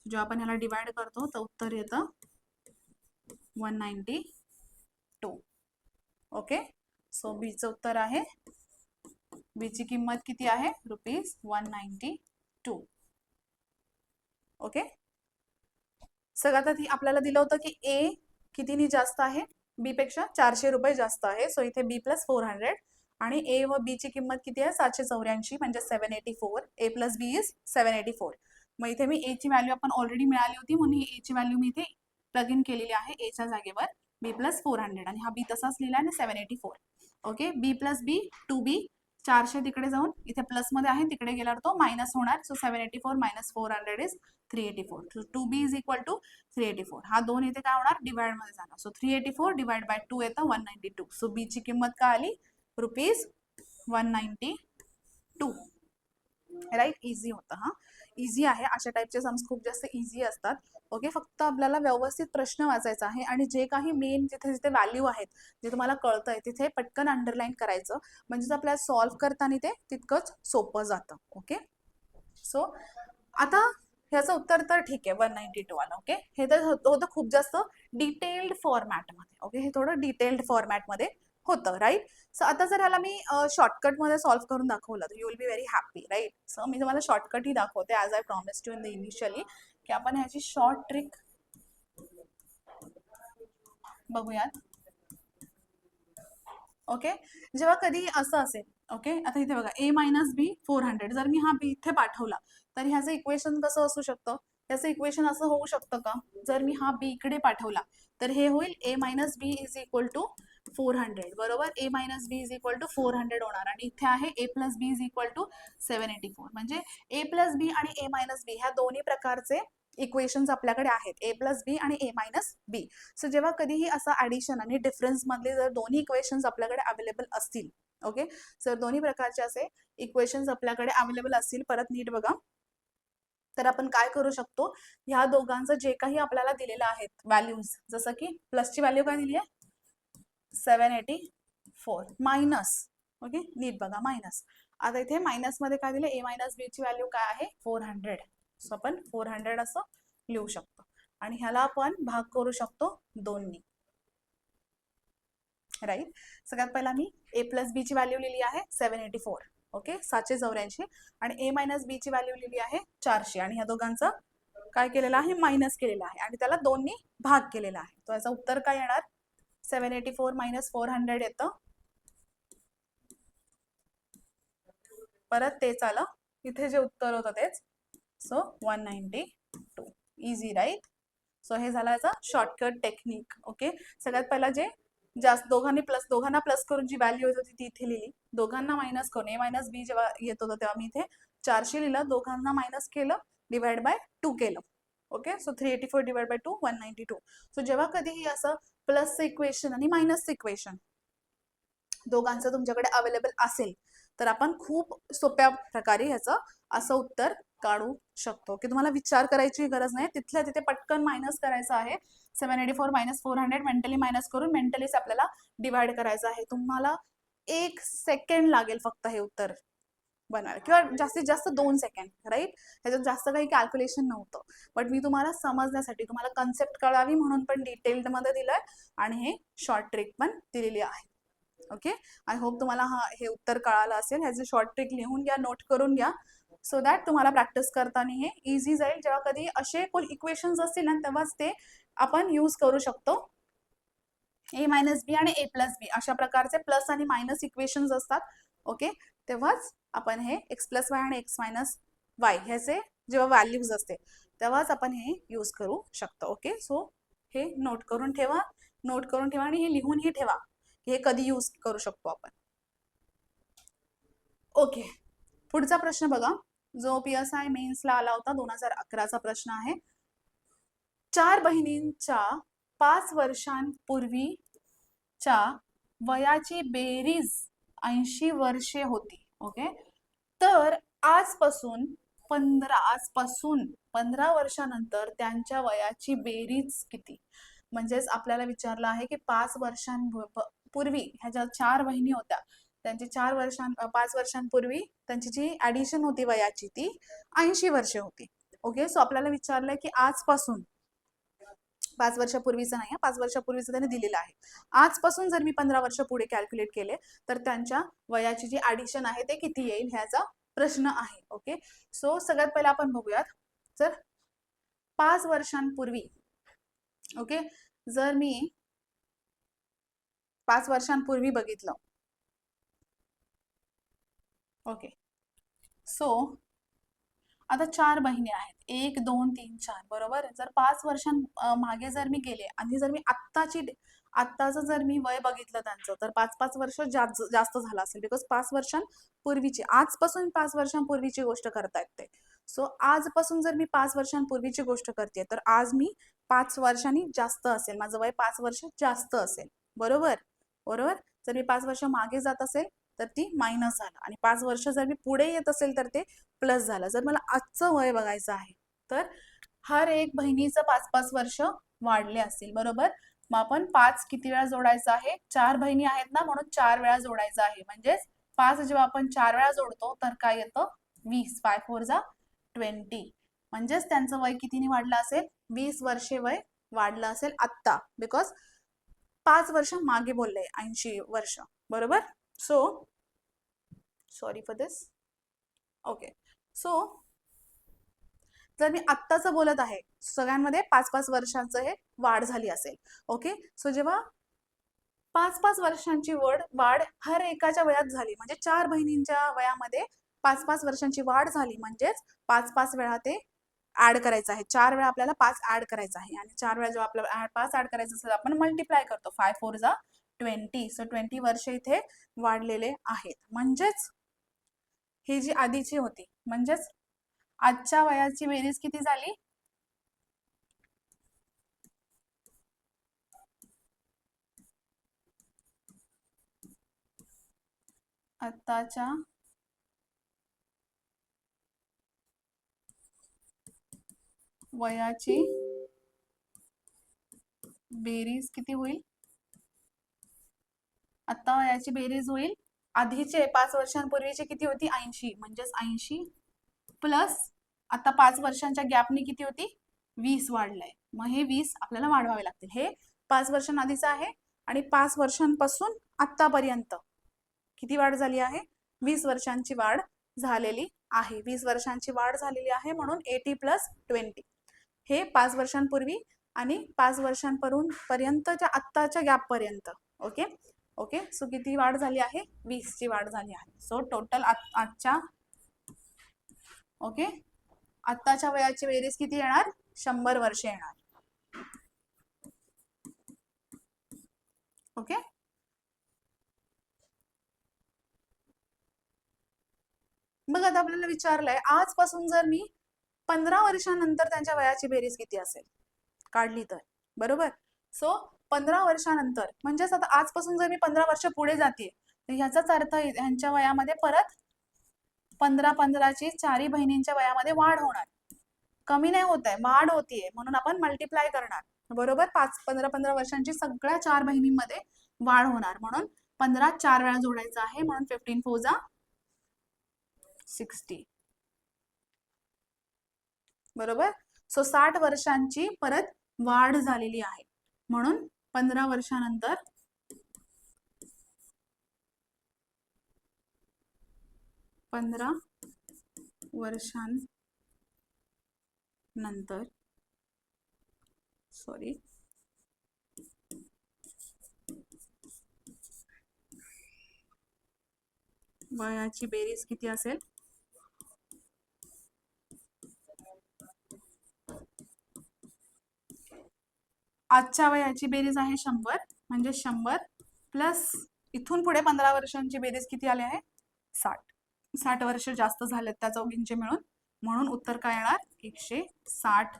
Speaker 1: जेव्हा आपण ह्याला डिवाइड करतो तर उत्तर येतं 192. ओके, सो बीचं उत्तर आहे, बीची किंमत किती आहे, ₹192. ओके, सगळ्यात आधी आपल्याला दिलं होतं की ए कितीनी जास्त आहे, बी पेक्षा 400 रुपये जास्त आहे, सो इथे बी प्लस 400 आणि ए व बी ची किंमत किती आहे, 784 म्हणजे 784. ए प्लस बी इज 784. मग इथे मी ए ची व्हॅल्यू आपण ऑलरेडी मिळाली होती, म्हणून ही ए ची व्हॅल्यू मी इथे प्लग इन केलेली आहे ए च्या जागेवर, बी प्लस 400 आणि हा बी तसाच लिहिला आहे 784. ओके, बी प्लस बी 2B, 400 तिकडे जाऊन इथे प्लस मध्ये आहे, तिकडे गेल्यावर तो मायनस होणार, so 784 minus 400 is 384. 2B is equal to 384. हा 2 इथे काय होणार, डिवाइड मध्ये जाणार, सो 384 डिवाइड बाय 2 येतं 192. सो बी ची किंमत काय आली, ₹192. राईट, इझी होतं. हा इझी आहे, अशा टाईपचे सम्स खूप जास्त इझी असतात. ओके, फक्त आपल्याला व्यवस्थित प्रश्न वाचायचा आहे आणि जे काही मेन जिथे जिथे व्हॅल्यू आहेत, जे तुम्हाला कळतंय तिथे पटकन अंडरलाईन करायचं, म्हणजे आपल्याला सॉल्व्ह करताना ते तितकंच सोपं जातं. ओके, सो आता ह्याचं उत्तर तर ठीक आहे 192 आलं. ओके, हे तर होतं खूप जास्त डिटेल्ड फॉर्मॅटमध्ये. ओके, हे थोडं डिटेल्ड फॉर्मॅटमध्ये होतं, राईट. सो आता जर ह्याला मी शॉर्टकटमध्ये सॉल्व्ह करून दाखवलं तर you will be very happy, right. So मी तुम्हाला शॉर्टकट ही दाखवते as I promise to in the initially, की आपण ह्याची शॉर्ट ट्रिक बघूयात. ओके, जेव्हा कधी असं असेल, ओके, आता इथे बघा ए मायनस बी 400, जर मी हा बी इथे पाठवला तर ह्याचं इक्वेशन कसं असू शकतं, त्याचं इक्वेशन असं होऊ शकतं का, जर मी हा बी इकडे पाठवला तर हे होईल a minus b is equal to 400. बरोबर, a minus b is equal to 400 होणार आणि इथे आहे a plus b is equal to 784. म्हणजे ए प्लस बी आणि ए मायनस बी ह्या दोन्ही प्रकारचे इक्वेशन्स आपल्याकडे आहेत, ए प्लस बी आणि ए मायनस बी. सो जेव्हा कधीही असं ऍडिशन आणि डिफरन्स मधले जर दोन्ही इक्वेशन्स आपल्याकडे अवेलेबल असतील, ओके, जर दोन्ही प्रकारचे असे इक्वेशन्स आपल्याकडे अवेलेबल असतील, परत नीट बघा, तर आपण काय करू शकतो, ह्या दोघांचं जे काही आपल्याला दिलेलं आहेत व्हॅल्यूज, जसं की प्लसची व्हॅल्यू काय दिली आहे 784 मायनस, ओके, नीट बघा मायनस. आता इथे मायनस मध्ये काय दिले, ए मायनस बी ची व्हॅल्यू काय आहे 400, सो आपण 400 असं लिहू शकतो आणि ह्याला आपण भाग करू शकतो 2नी, राईट. सगळ्यात पहिला मी ए प्लस बी ची व्हॅल्यू लिहिली आहे 784, ओके, 784, आणि ए मायनस बी ची व्हॅल्यू लिहिली आहे 400 आणि ह्या दोघांचं काय केलेलं आहे, मायनस केलेलं आहे आणि त्याला 2नी भाग केलेला आहे. तर याचं उत्तर काय येणार, 784 मायनस 400 येतं, परत तेच आलं, इथे जे उत्तर होतं तेच, सो 192. Easy, right. सो हे झालं याचा शॉर्टकट टेक्निक. ओके, सगळ्यात पहिला जे जास्त दोघांना प्लस करून जी व्हॅल्यू येत होती ती इथे लिहिली, दोघांना मायनस करून ए मायनस बी जेव्हा येत होतं तेव्हा मी इथे 400 लिहिलं, दोघांना मायनस केलं, डिवाइड बाय 2 केलं. Okay, so 384 divide by 2 192. So जेव्हा कधीही असं प्लस इक्वेशन आणि मायनस इक्वेशन दोघांचं तुमच्याकडे अवेलेबल असेल तर आपण खूप सोप्या प्रकारे ह्याचं असं उत्तर काढू शकतो, की तुम्हाला विचार करायची गरज नाही, तिथल्या तिथे पटकन मायनस करायचं आहे. 784 मायनस 400 मेंटली मायनस करून मेंटलीच आपल्याला डिवाइड करायचं आहे. तुम्हाला 1 सेकंड लागेल फक्त हे उत्तर बनवायला, किंवा जास्तीत जास्त 2 सेकंड, राईट. ह्याच्यात जास्त काही कॅल्क्युलेशन नव्हतं, बट मी तुम्हाला समजण्यासाठी, तुम्हाला कन्सेप्ट कळावी म्हणून पण डिटेल्ड मध्ये दिलंय आणि हे शॉर्ट ट्रिक पण दिलेली आहे. ओके, आय होप तुम्हाला हे उत्तर कळालं असेल. ह्याचे शॉर्ट ट्रिक लिहून घ्या, नोट करून घ्या, सो दॅट तुम्हाला प्रॅक्टिस करताना हे इझी जाईल. जेव्हा कधी असे इक्वेशन्स असतील ना तेव्हाच ते आपण यूज करू शकतो. ए मायनस बी आणि ए प्लस बी अशा प्रकारचे प्लस आणि मायनस इक्वेशन्स असतात, ओके, तेव्हाच आपण हे एक्स प्लस वाय आणि एक्स मायनस वाय ह्याचे जेव्हा व्हॅल्यूज असते तेव्हाच आपण हे यूज करू शकतो. ओके, सो हे नोट करून ठेवा. नोट करून ठेवा आणि हे लिहूनही ठेवा की हे कधी यूज करू शकतो आपण. ओके, पुढचा प्रश्न बघा, जो PSI मेन्सला आला होता, 2011चा प्रश्न आहे. 4 बहिणींच्या 5 वर्षांपूर्वीच्या वयाची बेरीज 80 वर्षे होती. ओके, तर आजपासून 15 वर्षानंतर त्यांच्या वयाची बेरीज किती? म्हणजेच आपल्याला विचारलं आहे की 5 वर्षांपूर्वी ह्या ज्या 4 बहिणी होत्या त्यांची 5 वर्षांपूर्वी त्यांची जी ऍडिशन होती वयाची ती 80 वर्षे होती. ओके, सो आपल्याला विचारलंय की आजपासून 5 वर्षापूर्वीचं नाही, 5 वर्षापूर्वीचं त्याने दिलेलं आहे. आजपासून जर मी 15 वर्ष पुढे कॅल्क्युलेट केले तर त्यांच्या वयाची जी ऍडिशन आहे ते किती येईल ह्याचा प्रश्न आहे. ओके, सो सगळ्यात पहिला आपण बघूयात, जर 5 वर्षांपूर्वी, ओके, जर मी 5 वर्षांपूर्वी बघितलं, ओके, सो आता 4 बहिणी आहेत, 1 2 3 4, बरोबर. जर 5 वर्षांमागे जर मी गेले आणि जर मी आत्ताचं जर मी वय बघितलं त्यांचं, तर 5-5 वर्ष जास्त झालं असेल, बिकॉज 5 वर्षांपूर्वीची, आजपासून 5 वर्षांपूर्वीची गोष्ट करतायत ते. सो आजपासून जर मी 5 वर्षांपूर्वीची गोष्ट करते तर आज मी 5 वर्षांनी जास्त असेल, माझं वय 5 वर्ष जास्त असेल, बरोबर. बरोबर, जर मी 5 वर्ष मागे जात असेल तर ती मायनस झालं आणि 5 वर्ष जर मी पुढे येत असेल तर ते प्लस झालं. जर मला आजचं वय बघायचं आहे तर हर एक बहिणीचं 5-5 वर्ष वाढले असतील, बरोबर. मग आपण 5 किती वेळा जोडायचं आहे? 4 बहिणी आहेत ना, म्हणून 4 वेळा जोडायचं आहे. म्हणजेच 5 जेव्हा आपण 4 वेळा जोडतो तर काय येतं? 20. 5 4 जा 20. म्हणजेच त्यांचं वय कितीने वाढलं असेल? 20 वर्षे वय वाढलं असेल आत्ता, बिकॉज 5 वर्ष मागे बोलले, 80 वर्ष, बरोबर. So sorry for this. Okay, so जर मी आत्ताचं बोलत आहे, सगळ्यांमध्ये 5-5 वर्षांचं हे वाढ झाली असेल. ओके, सो जेव्हा 5-5 वर्षांची वाढ हर एकाच्या वयात झाली, म्हणजे 4 बहिणींच्या वयामध्ये 5-5 वर्षांची वाढ झाली, म्हणजेच 5-5 वेळा ते ऍड करायचं आहे. 4 वेळा आपल्याला 5 ऍड करायचं आहे आणि 4 वेळा जेव्हा आपल्याला 5 ऍड करायचं असेल आपण मल्टिप्लाय करतो. 5 4 जा 20. सो 20 वर्ष इथे वाढलेले आहेत. म्हणजेच ही जी आधीची होती, म्हणजेच आजच्या वयाची बेरीज किती झाली? आत्ताच्या वयाची बेरीज किती होईल? आता वयाची बेरीज होईल आधीचे 5 वर्षांपूर्वीचे किती होती? 80. म्हणजेच 80 प्लस आता 5 वर्षांच्या गॅपने किती होती? 20 वाढलंय. मग हे 20 आपल्याला वाढवावे लागतील. हे 5 वर्षांआधीचं आहे आणि 5 वर्षांपासून आतापर्यंत किती वाढ झाली आहे? 20 वर्षांची वाढ झालेली आहे. 20 वर्षांची वाढ झालेली आहे, म्हणून 80 + 20 हे 5 वर्षांपूर्वी आणि 5 वर्षांपर्यंतच्या आत्ताच्या गॅप पर्यंत. ओके ओके, सो किती वाढ झाली आहे? 20 ची वाढ झाली आहे. सो टोटल आजच्या, ओके, आत्ताच्या वयाची बेरीज किती येणार? 100 वर्षे येणार. ओके, मग आता आपल्याला विचारलंय आजपासून जर मी 15 वर्षांनंतर त्यांच्या वयाची बेरीज किती असेल काढली तर, बरोबर. सो 15 वर्षानंतर म्हणजेच आता आजपासून जर मी 15 वर्ष पुढे जाते तर ह्याचाच अर्थ ह्यांच्या वयामध्ये परत 15-15 ची 4 बहिणींच्या वयामध्ये वाढ होणार, कमी नाही होत आहे, वाढ होतीये, म्हणून आपण मल्टिप्लाय करणार, बरोबर. 15-15 वर्षांची सगळ्या 4 बहिणींमध्ये वाढ होणार, म्हणून 15 4 वेळा जोडायचं आहे, म्हणून 15 4 जा 60, बरोबर. सो 60 वर्षांची परत वाढ झालेली आहे, म्हणून 15 वर्षानंतर 15 वर्षांनंतर सॉरी वयाची बेरीज किती असेल? आजच्या वयाची बेरीज आहे 100, म्हणजे 100 प्लस इथून पुढे 15 वर्षांची बेरीज किती आली आहे? 60. 60 वर्ष जास्त झालेत त्या चौघींचे मिळून, म्हणून उत्तर काय येणार? 160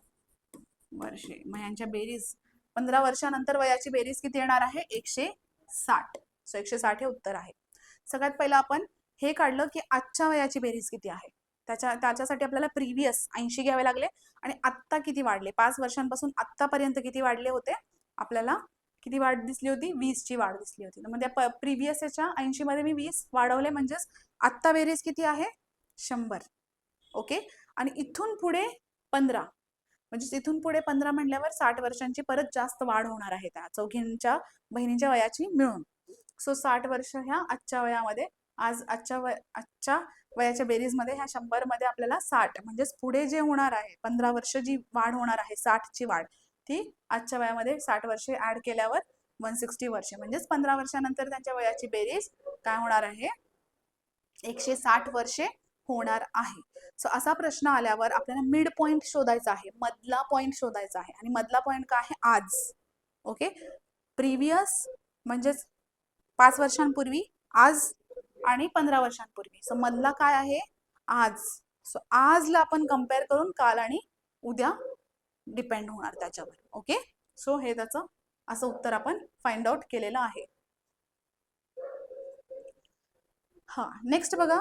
Speaker 1: वर्षे. मग यांच्या बेरीज 15 वर्षानंतर वयाची बेरीज किती येणार आहे? 160. सो 160 हे उत्तर आहे. सगळ्यात पहिलं आपण हे काढलं की आजच्या वयाची बेरीज किती आहे. त्याच्यासाठी आपल्याला प्रिव्हियस 80 घ्यावे लागले आणि आत्ता किती वाढले, 5 वर्षांपासून आत्तापर्यंत किती वाढले होते, आपल्याला किती वाढ दिसली होती? 20 ची वाढ दिसली होती. म्हणजे प्रिव्हियसच्या 80 मध्ये मी 20 वाढवले, म्हणजेच आत्ता बेरीज किती आहे? 100. ओके. आणि इथून पुढे 15, म्हणजे इथून पुढे 15 म्हणल्यावर 60 वर्षांची परत जास्त वाढ होणार आहे त्या चौघींच्या बहिणींच्या वयाची मिळून. सो 60 वर्ष ह्या आजच्या वयामध्ये, आजच्या वयाच्या बेरीजमध्ये ह्या 100 मध्ये आपल्याला 60, म्हणजेच पुढे जे होणार आहे 15 वर्ष जी वाढ होणार आहे, 60 ची वाढ, ती आजच्या वयामध्ये 60 वर्षे ऍड केल्यावर 160 वर्षे, म्हणजेच 15 वर्षानंतर त्यांच्या वयाची बेरीज काय होणार आहे? 160 वर्षे होणार आहे. सो असा प्रश्न आल्यावर आपल्याला मिड पॉइंट शोधायचा आहे, मधला पॉइंट शोधायचा आहे. आणि मधला पॉइंट काय आहे? आज. ओके. प्रिव्हियस म्हणजेच 5 वर्षांपूर्वी, आज आणि 15 वर्षांपूर्वी. सो मधला काय आहे? आज. सो आजला आपण कम्पेअर करून काल आणि उद्या डिपेंड होणार त्याच्यावर. ओके. सो हे त्याचं असं उत्तर आपण फाइंड आउट केलेलं आहे. हा, नेक्स्ट बघा,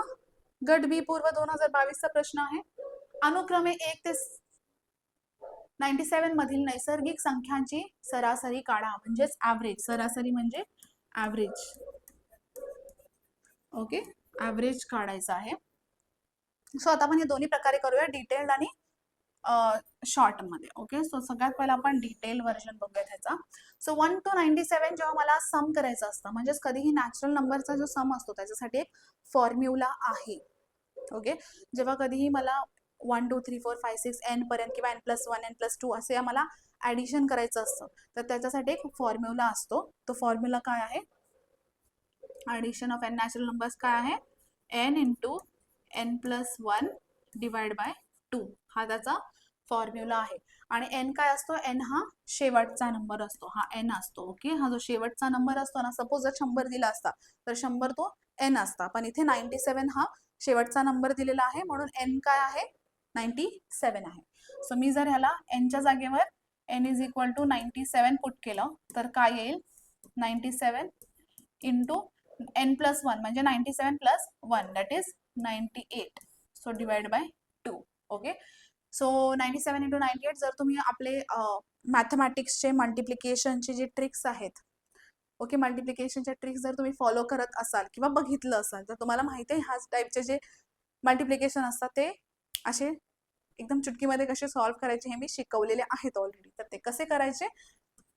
Speaker 1: गट बी पूर्व 2022 चा प्रश्न आहे. अनुक्रमे 1 ते 97 मधील नैसर्गिक संख्यांची सरासरी काढा, म्हणजेच ऍव्हरेज. सरासरी म्हणजे ऍव्हरेज. ओके, ऍव्हरेज काढायचं आहे. सो आता आपण हे दोन्ही प्रकारे करूया, डिटेल्ड आणि शॉर्ट मध्ये. ओके. सो सगळ्यात पहिला आपण डिटेल व्हर्जन बघूया त्याचा. सो 1 to 97 जेव्हा मला सम करायचं असतं, म्हणजेच कधीही नॅचरल नंबरचा जो सम असतो त्याच्यासाठी एक फॉर्म्युला आहे. ओके. जेव्हा कधीही मला 1 2 3 4 5 6 n पर्यंत किंवा n+1 n+2 असे मला ऍडिशन करायचं असतं, तर त्याच्यासाठी एक फॉर्म्युला असतो. तो फॉर्म्युला काय आहे? Addition of n natural numbers काय आहे? n × n+1 डिवाइड बाय 2 हा त्याचा फॉर्म्युला आहे. आणि n काय असतो? n हा शेवटचा नंबर असतो, हा n असतो. ओके. हा जो शेवटचा नंबर असतो ना, सपोज जर 100 दिला असता तर 100 तो n असता, पण इथे 97 हा शेवटचा नंबर दिलेला आहे, म्हणून n काय आहे? 97 आहे. सो मी जर ह्याला n च्या जागेवर n = 97 पुट केलं तर काय येईल? 97 × n+1 म्हणजे 97 + 1 that is 98. So divide by 2. Okay. So 97 × 98 जर तुम्ही आपले मॅथमॅटिक्सचे मल्टिप्लिकेशनचे जे ट्रिक्स आहेत, ओके, मल्टिप्लिकेशनच्या ट्रिक्स जर तुम्ही फॉलो करत असाल किंवा बघितलं असाल तर तुम्हाला माहिती आहे ह्याच टाईपचे जे मल्टिप्लिकेशन असतात ते असे एकदम चुटकीमध्ये कसे सॉल्व्ह करायचे हे मी शिकवलेले आहेत ऑलरेडी. तर ते कसे करायचे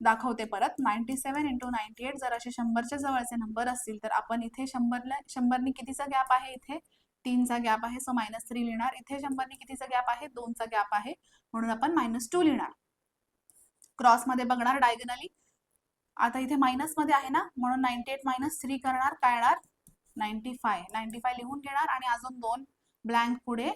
Speaker 1: दाखवते परत. 97 × 98 जर असे 100च्या जवळचे नंबर असतील तर आपण इथे 100नी कितीचा गॅप आहे? इथे 3 चा गॅप आहे, सो -3 लिहिणार. इथे 100नी कितीचा गॅप आहे? 2 चा गॅप आहे, म्हणून आपण -2 लिहिणार. क्रॉस मध्ये बघणार डायगोनली. आता इथे मायनस मध्ये आहे ना, म्हणून 98 - 3 करणार, काय येणार? 95 लिहून घेणार आणि अजून 2 ब्लँक पुढे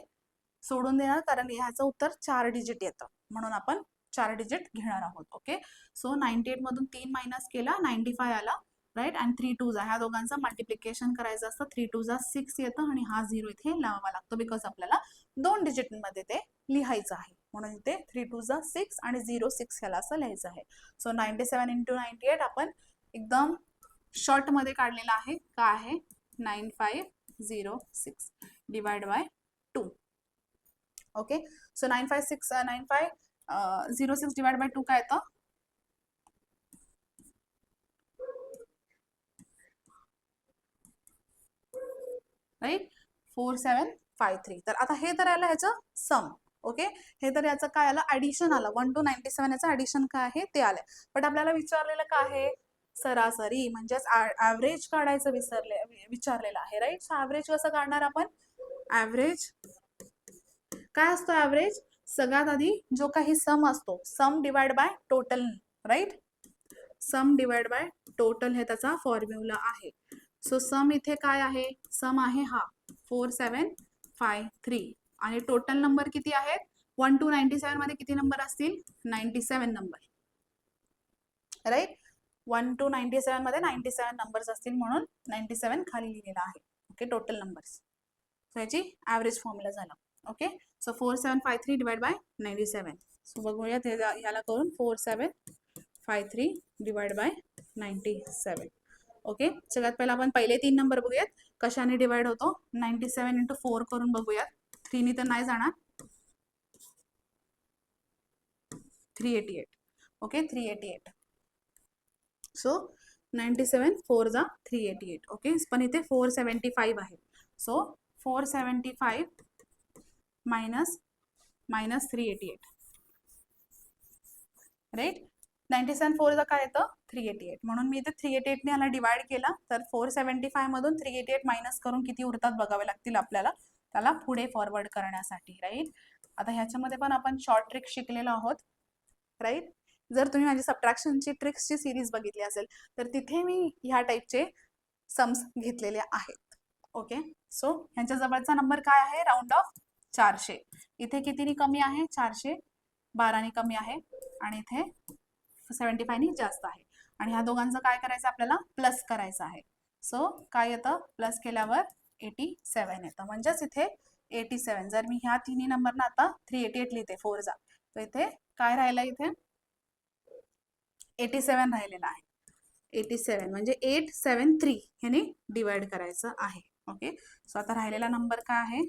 Speaker 1: सोडून देणार, कारण ह्याचं उत्तर 4 डिजिट येतं, म्हणून आपण 4 डिजिट घेणार आहोत. ओके. सो 98 मधून 3 मायनस केला, 95 आला, राईट. आणि 3 2 ह्या दोघांचं मल्टिप्लिकेशन करायचं असतं. 3 2 6 येतं आणि हा 0 इथे लावावा लागतो, बिकॉज आपल्याला 2 डिजिट मध्ये ते लिहायचं आहे, म्हणून इथे 3 2 6 आणि 0 6 ह्याला असं लिहायचं आहे. सो 97 × 98 आपण एकदम शॉर्ट मध्ये काढलेला आहे. काय आहे? 9506 divide by 2. Okay. So 9506 divide by 2 काय येतं? राईट, 4753. तर आता हे तर आलं ह्याचं सम. ओके. हे तर याचं काय आलं? ऍडिशन आलं. 1 to 97 याचं ऍडिशन काय आहे ते आलंय. बट आपल्याला विचारलेलं काय आहे? सरासरी, म्हणजेच ऍव्हरेज काढायचं विचारलेलं आहे, राईट. सो ऍव्हरेज कसं काढणार आपण? ऍव्हरेज काय असतो? ऍव्हरेज सगळ्यात आधी जो काही सम असतो, sum divide by total, right. Sum divide by total हे त्याचा फॉर्म्युला आहे. सो सम इथे काय आहे? सम आहे हा 4753 आणि टोटल नंबर किती आहेत? 1 to 97 मध्ये किती नंबर असतील? 97 नंबर. राईट. 1 to 97 मध्ये 97 नंबर्स असतील म्हणून 97 खाली लिहिलेला आहे. Okay, total numbers. सो याची ॲव्हरेज फॉर्म्युला झाला. Okay, so 4753 divide by 97. So बघूयात ह्याला करून 4753 डिवाइड बाय 97. ओके, सगळ्यात पहिला आपण पहिले 3 नंबर बघूयात कशाने डिवाइड होतो. 97 इंटू 4 करून बघूयात. 3 नी तर नाही जाणार. 388. ओके, 388. सो 97 4 जा 388. ओके, पण इथे 475 आहे. So 475 minus 388. राईट. 97 4 जा काय येतं 388. म्हणून मी इथे 388 ने याला डिवाइड केला तर 475 मधून 388 मायनस करून किती उरतात बघावे लागतील आपल्याला त्याला पुढे फॉरवर्ड करण्यासाठी. राईट. आता ह्याच्यामध्ये पण आपण शॉर्ट ट्रिक शिकलेलो आहोत. राईट. जर तुम्ही माझी सबट्रॅक्शनची ट्रिक्सची सिरीज बघितली असेल तर तिथे मी ह्या टाईपचे सम्स घेतलेले आहेत. ओके, सो ह्यांच्या जवळचा नंबर काय आहे राऊंड ऑफ 400. इथे कितीनी कमी आहे 412 ने कमी आहे आणि इथे 75 नी जास्त आहे. आणि ह्या दोघांचं काय करायचं आपल्याला प्लस करायचं आहे. सो काय येतं प्लस केल्यावर 87 येतं. म्हणजेच इथे 87. जर मी ह्या तिन्ही नंबरना आता 388 लिहिते 4 जा तर इथे काय राहिलं इथे 87 राहिलेला आहे. 87 म्हणजे 873 ह्याने डिवाइड करायचं आहे. ओके, सो आता राहिलेला नंबर काय आहे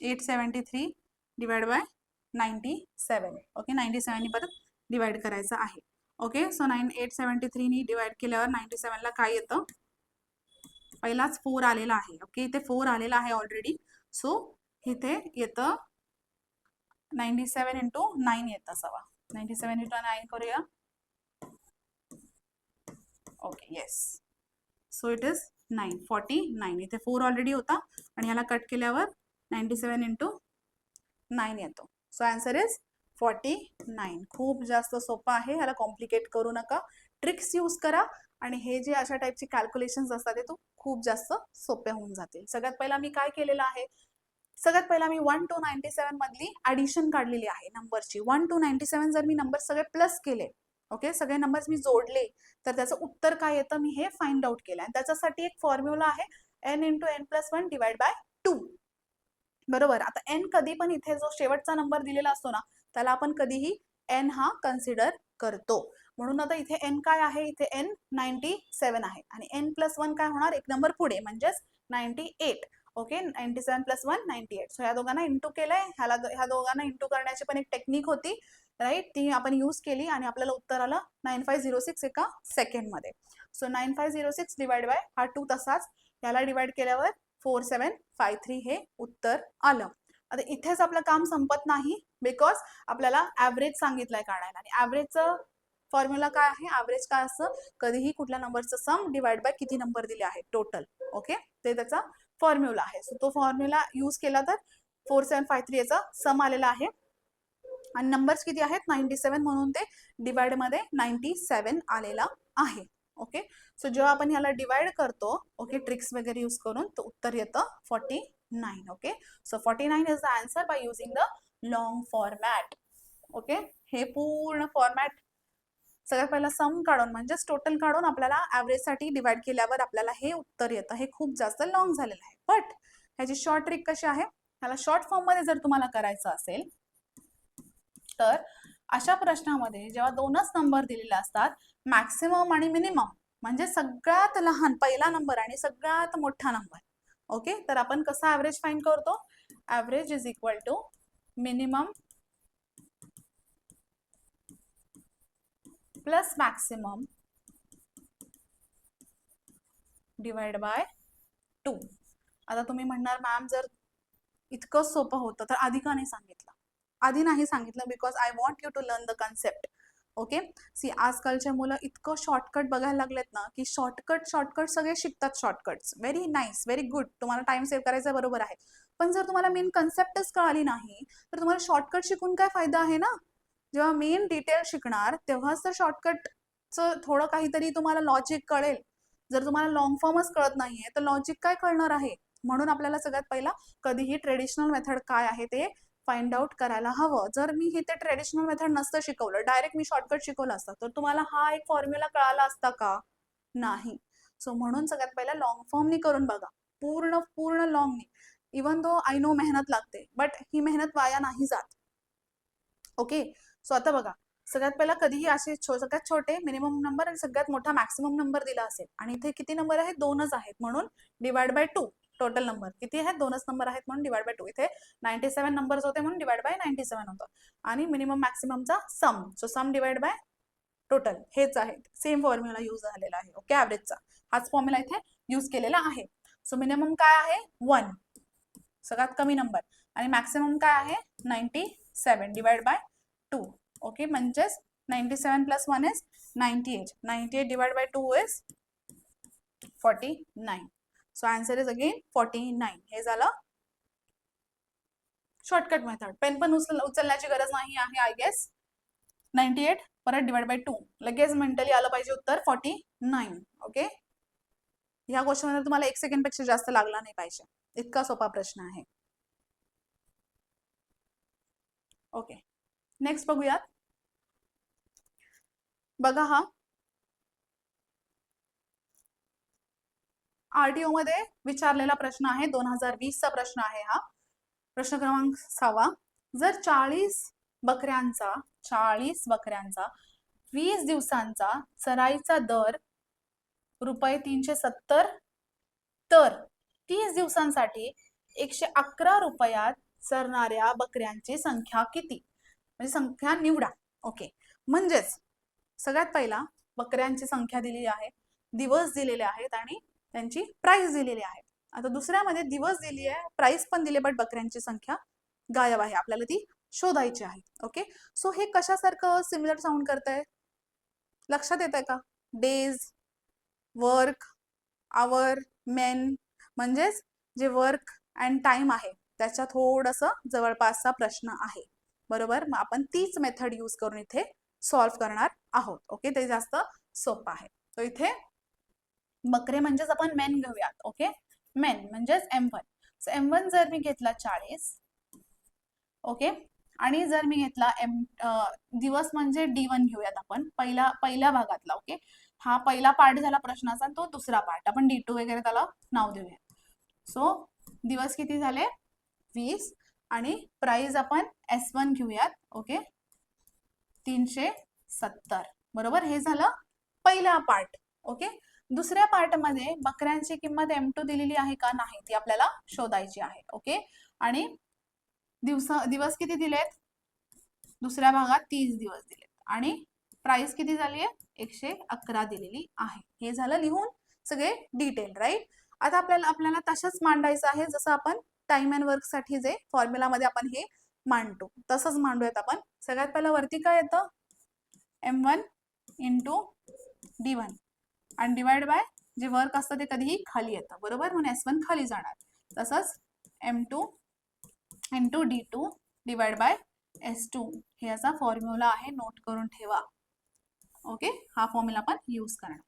Speaker 1: 873 डिवाइड बाय 97. ओके, 97 नी परत डिवाइड करायचं आहे. ओके, सो 873 नी डिवाइड केल्यावर 97 ला काय येतं पहिलाच 4 आलेला आहे. ओके, इथे 4 आलेला आहे ऑलरेडी. सो इथे येतं 97 इंटू 9 येतं सवा. 97 इंटू 9 करूया. Okay, yes. So it is 949. इथे 4 ऑलरेडी होता आणि ह्याला कट केल्यावर 97 इंटू 9 येतो. So answer is 49. खूप जास्त सोपं आहे, ह्याला कॉम्प्लिकेट करू नका. ट्रिक्स यूज करा आणि हे जे अशा टाईपचे कॅल्क्युलेशन्स असतात ते खूप जास्त सोपे होऊन जातील. सगळ्यात पहिला मी काय केलेलं आहे सगळ्यात पहिला मी 1 to 97 मधली ॲडिशन काढलेली आहे नंबरची. 1 to 97 जर मी नंबर सगळे प्लस केले, ओके, सगळे नंबर्स मी जोडले तर त्याचं उत्तर काय येतं मी हे फाइंड आउट केलं. आणि त्याच्यासाठी एक फॉर्म्युला आहे n into n+1 divide by 2. बरोबर. आता n कधी पण इथे जो शेवटचा नंबर दिलेला असतो ना त्याला आपण कधीही n हा कन्सिडर करतो. म्हणून आता इथे n काय आहे इथे n 97 आहे आणि n+1 काय होणार एक नंबर पुढे म्हणजेच 98. ओके, 97 + 1 98. सो ह्या दोघांना इंटू केलंय. ह्या दोघांना इंटू करण्याची पण एक टेक्निक होती. राईट, ती आपण यूज केली आणि आपल्याला उत्तर आलं 9506 एका सेकंडमध्ये. सो 9506 डिवाइड बाय हा 2 तसाच याला डिवाइड केल्यावर 4753 हे उत्तर आलं. आता इथेच आपलं काम संपत नाही बिकॉज आपल्याला ॲव्हरेज सांगितलंय काढायला आणि ॲव्हरेजचं फॉर्म्युला काय आहे ॲव्हरेज काय असतं कधीही कुठल्या नंबरचं सम डिवाइड बाय किती नंबर दिले आहेत टोटल. ओके, ते त्याचा फॉर्म्युला आहे. सो तो फॉर्म्युला यूज केला तर 4753 याचा सम आलेला आहे आणि नंबर्स किती आहेत 97 म्हणून ते डिवाइड मध्ये 97 आलेला आहे. ओके, सो जेव्हा आपण ह्याला डिवाइड करतो ओके ट्रिक्स वगैरे यूज करून तर उत्तर येतं 49. Okay, so 49 is the answer by using the long format. Okay, हे पूर्ण फॉर्मॅट सगळ्यात पहिला सम काढून म्हणजेच टोटल काढून आपल्याला ॲव्हरेज साठी डिवाइड केल्यावर आपल्याला हे उत्तर येतं. हे खूप जास्त लॉंग झालेलं आहे. बट ह्याची शॉर्ट ट्रिक कशी आहे ह्याला शॉर्ट फॉर्म मध्ये जर तुम्हाला करायचं असेल तर अशा प्रश्नामध्ये जेव्हा दोनच नंबर दिलेले असतात मॅक्सिमम आणि मिनिमम म्हणजे सगळ्यात लहान पहिला नंबर आणि सगळ्यात मोठा नंबर. ओके, तर आपण कसं ॲव्हरेज फाइंड करतो average is equal to minimum plus maximum divide by 2. आता तुम्ही म्हणणार मॅम जर इतकं सोपं होतं तर आधी का नाही सांगितलं. आधी नाही सांगितलं because I want you to learn the concept. Okay, see आजकालचे मुलं इतकं शॉर्टकट बघायला लागलेत ना की शॉर्टकट सगळे शिकतात. Shortcuts very nice very good, तुम्हाला टाइम सेव्ह करायचा बरोबर आहे. पण जर तुम्हाला मेन कन्सेप्टच कळाली नाही तर तुम्हाला शॉर्टकट शिकून काय फायदा आहे ना. जेव्हा मेन डिटेल शिकणार तेव्हाच तर शॉर्टकटचं थोडं काहीतरी तुम्हाला लॉजिक कळेल. जर तुम्हाला लॉंग फॉर्मच कळत नाहीये तर लॉजिक काय कळणार आहे. म्हणून आपल्याला सगळ्यात पहिला कधीही ट्रेडिशनल मेथड काय आहे ते फाइंड आउट करायला हवं. जर मी हे ते ट्रेडिशनल मेथड नसतं शिकवलं, डायरेक्ट मी शॉर्टकट शिकवलं असतं, तर तुम्हाला हा एक फॉर्म्युला कळाला असता का? नाही. सो म्हणून सगळ्यात पहिला लॉंग फॉर्मनी करून बघा, पूर्ण पूर्ण लॉंगनी. इवन दो आय नो मेहनत लागते, बट ही मेहनत वाया नाही जात. ओके. सो आता बघा, सगळ्यात पहिला कधीही असे सगळ्यात छोटे मिनिमम नंबर आणि सगळ्यात मोठा मॅक्सिमम नंबर दिला असेल आणि इथे किती नंबर आहेत? 2च आहेत, म्हणून डिवाइड बाय 2. टोटल नंबर किती आहेत? 2च नंबर आहेत म्हणून डिवाइड बाय 2. इथे 97 नंबर्स होते म्हणून डिवाइड बाय 97 होतं. आणि मिनिमम मॅक्सिममचा sum, so sum divide by total, हेच आहे. सेम फॉर्म्युला यूज झालेला आहे. ओके, ॲव्हरेजचा हाच फॉर्म्युला इथे यूज केलेला आहे. सो मिनिमम काय आहे? 1, सगळ्यात कमी नंबर, आणि मॅक्सिमम काय आहे? 97 डिवाइड बाय 2. ओके, म्हणजेच 97 plus 1 is 98. 98 divide by 2 is 49. So answer is again 49. हे झालं शॉर्टकट मेथड. पेन पण उचलण्याची गरज नाही आहे आय गेस. 98 परत डिवाइड बाय 2, लगेच मेंटली आलं पाहिजे उत्तर 49. ओके, ह्या क्वेश्चनमध्ये तुम्हाला 1 सेकंड पेक्षा जास्त लागला नाही पाहिजे, इतका सोपा प्रश्न आहे. ओके, नेक्स्ट बघूयात. बघा, हा आरटीओ मध्ये विचारलेला प्रश्न आहे, 2020चा प्रश्न आहे हा. प्रश्न क्रमांक 6. जर 40 बकऱ्यांचा 20 दिवसांचा चराईचा दर ₹370, तर 30 दिवसांसाठी 111 रुपयात चरणाऱ्या बकऱ्यांची संख्या किती? म्हणजे संख्या निवडा. ओके, म्हणजेच सगळ्यात पहिला बकऱ्यांची संख्या दिलेली आहे, दिवस दिलेले आहेत आणि त्यांची प्राइस दिलेली आहे. आता दुसऱ्यामध्ये दिवस दिली आहे, प्राइस पण दिली, बट बकऱ्यांची संख्या गायब आहे, आपल्याला ती शोधायची आहे. ओके, सो हे कशासारखं सिमिलर साऊंड करतंय? लक्षात येत आहे का? डेज, वर्क, आवर, मेन, म्हणजेच जे वर्क अँड टाइम आहे त्याच्या थोडंसं जवळपासचा प्रश्न आहे, बरोबर? मग आपण तीच मेथड यूज करून इथे सॉल्व्ह करणार आहोत. ओके, ते जास्त सोपं आहे. तर इथे बकरे म्हणजेच आपण मेन घेऊयात. ओके, मेन म्हणजेच M1. सो M1 जर मी घेतला 40, ओके, आणि जर मी घेतला दिवस म्हणजे D1 घेऊयात आपण, पहिल्या भागातला. ओके, हा पहिला पार्ट झाला प्रश्नाचा, तो दुसरा पार्ट आपण D2 वगैरे त्याला नाव देऊया. सो दिवस किती झाले? 20, आणि प्राइस आपण S1 घेऊयात. ओके, 370, बरोबर? हे झालं पहिला पार्ट. ओके, दुसऱ्या पार्ट मध्ये बकऱ्यांची किंमत M2 दिलेली आहे का? नाही, ती आपल्याला शोधायची आहे. ओके, आणि दिवस किती दिलेत? दुसऱ्या भागात 30 दिवस दिलेत, आणि प्राइस किती झाली आहे? 111 दिलेली आहे. हे झालं लिहून सगळे डिटेल, राईट? आता आपल्याला तसंच मांडायचं आहे जसं आपण टाइम अँड वर्क साठी जे फॉर्म्युला मध्ये आपण हे मांडतो तसंच मांडूयात आपण. सगळ्यात पहिला वरती काय येतं? M1 इंटू D1, आणि डिवाइड बाय जे वर्क असतं ते कधीही खाली येतं, बरोबर? म्हणून S1 खाली जाणार. तसंच M2 into D2 divide by S2, हे याचा फॉर्म्युला आहे, नोट करून ठेवा. ओके, हा फॉर्म्युला आपण यूज करणार.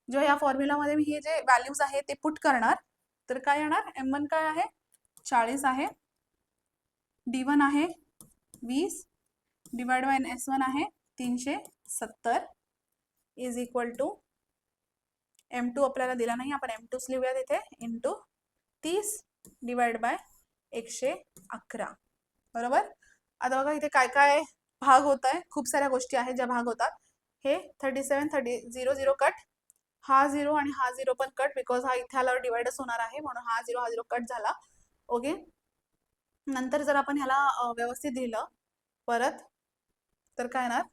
Speaker 1: जो या फॉर्म्युलामध्ये मी हे जे व्हॅल्यूज आहे ते पुट करणार, तर काय येणार? M1 काय आहे? 40 आहे, D1 आहे 20, डिवाइड बाय S1 आहे 370, इज इक्वल टू M2 आपल्याला दिला नाही, आपण M2 लिहूया तिथे, इंटू 30 डिवाइड बाय 111, बरोबर? आता बघा इथे काय काय भाग होत आहे, खूप साऱ्या गोष्टी आहेत ज्या भाग होतात. हे 37 कट, हा 0 आणि हा 0 पण कट, बिकॉज हा इथे आल्यावर डिवाइडच होणार आहे, म्हणून हा 0 कट झाला. ओके, नंतर जर आपण ह्याला व्यवस्थित दिलं परत, तर काय येणार?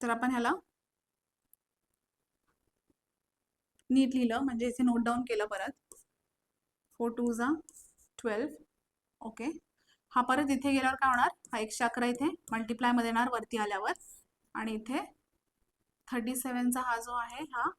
Speaker 1: तर आपण ह्याला नीट लिहिलं, म्हणजे इथे नोट डाऊन केलं परत. 4 2 जा 12. ओके, हा परत इथे गेल्यावर काय होणार? हा 111 इथे मल्टिप्लाय मध्ये येणार वरती आल्यावर, आणि इथे 37चा हा जो आहे हा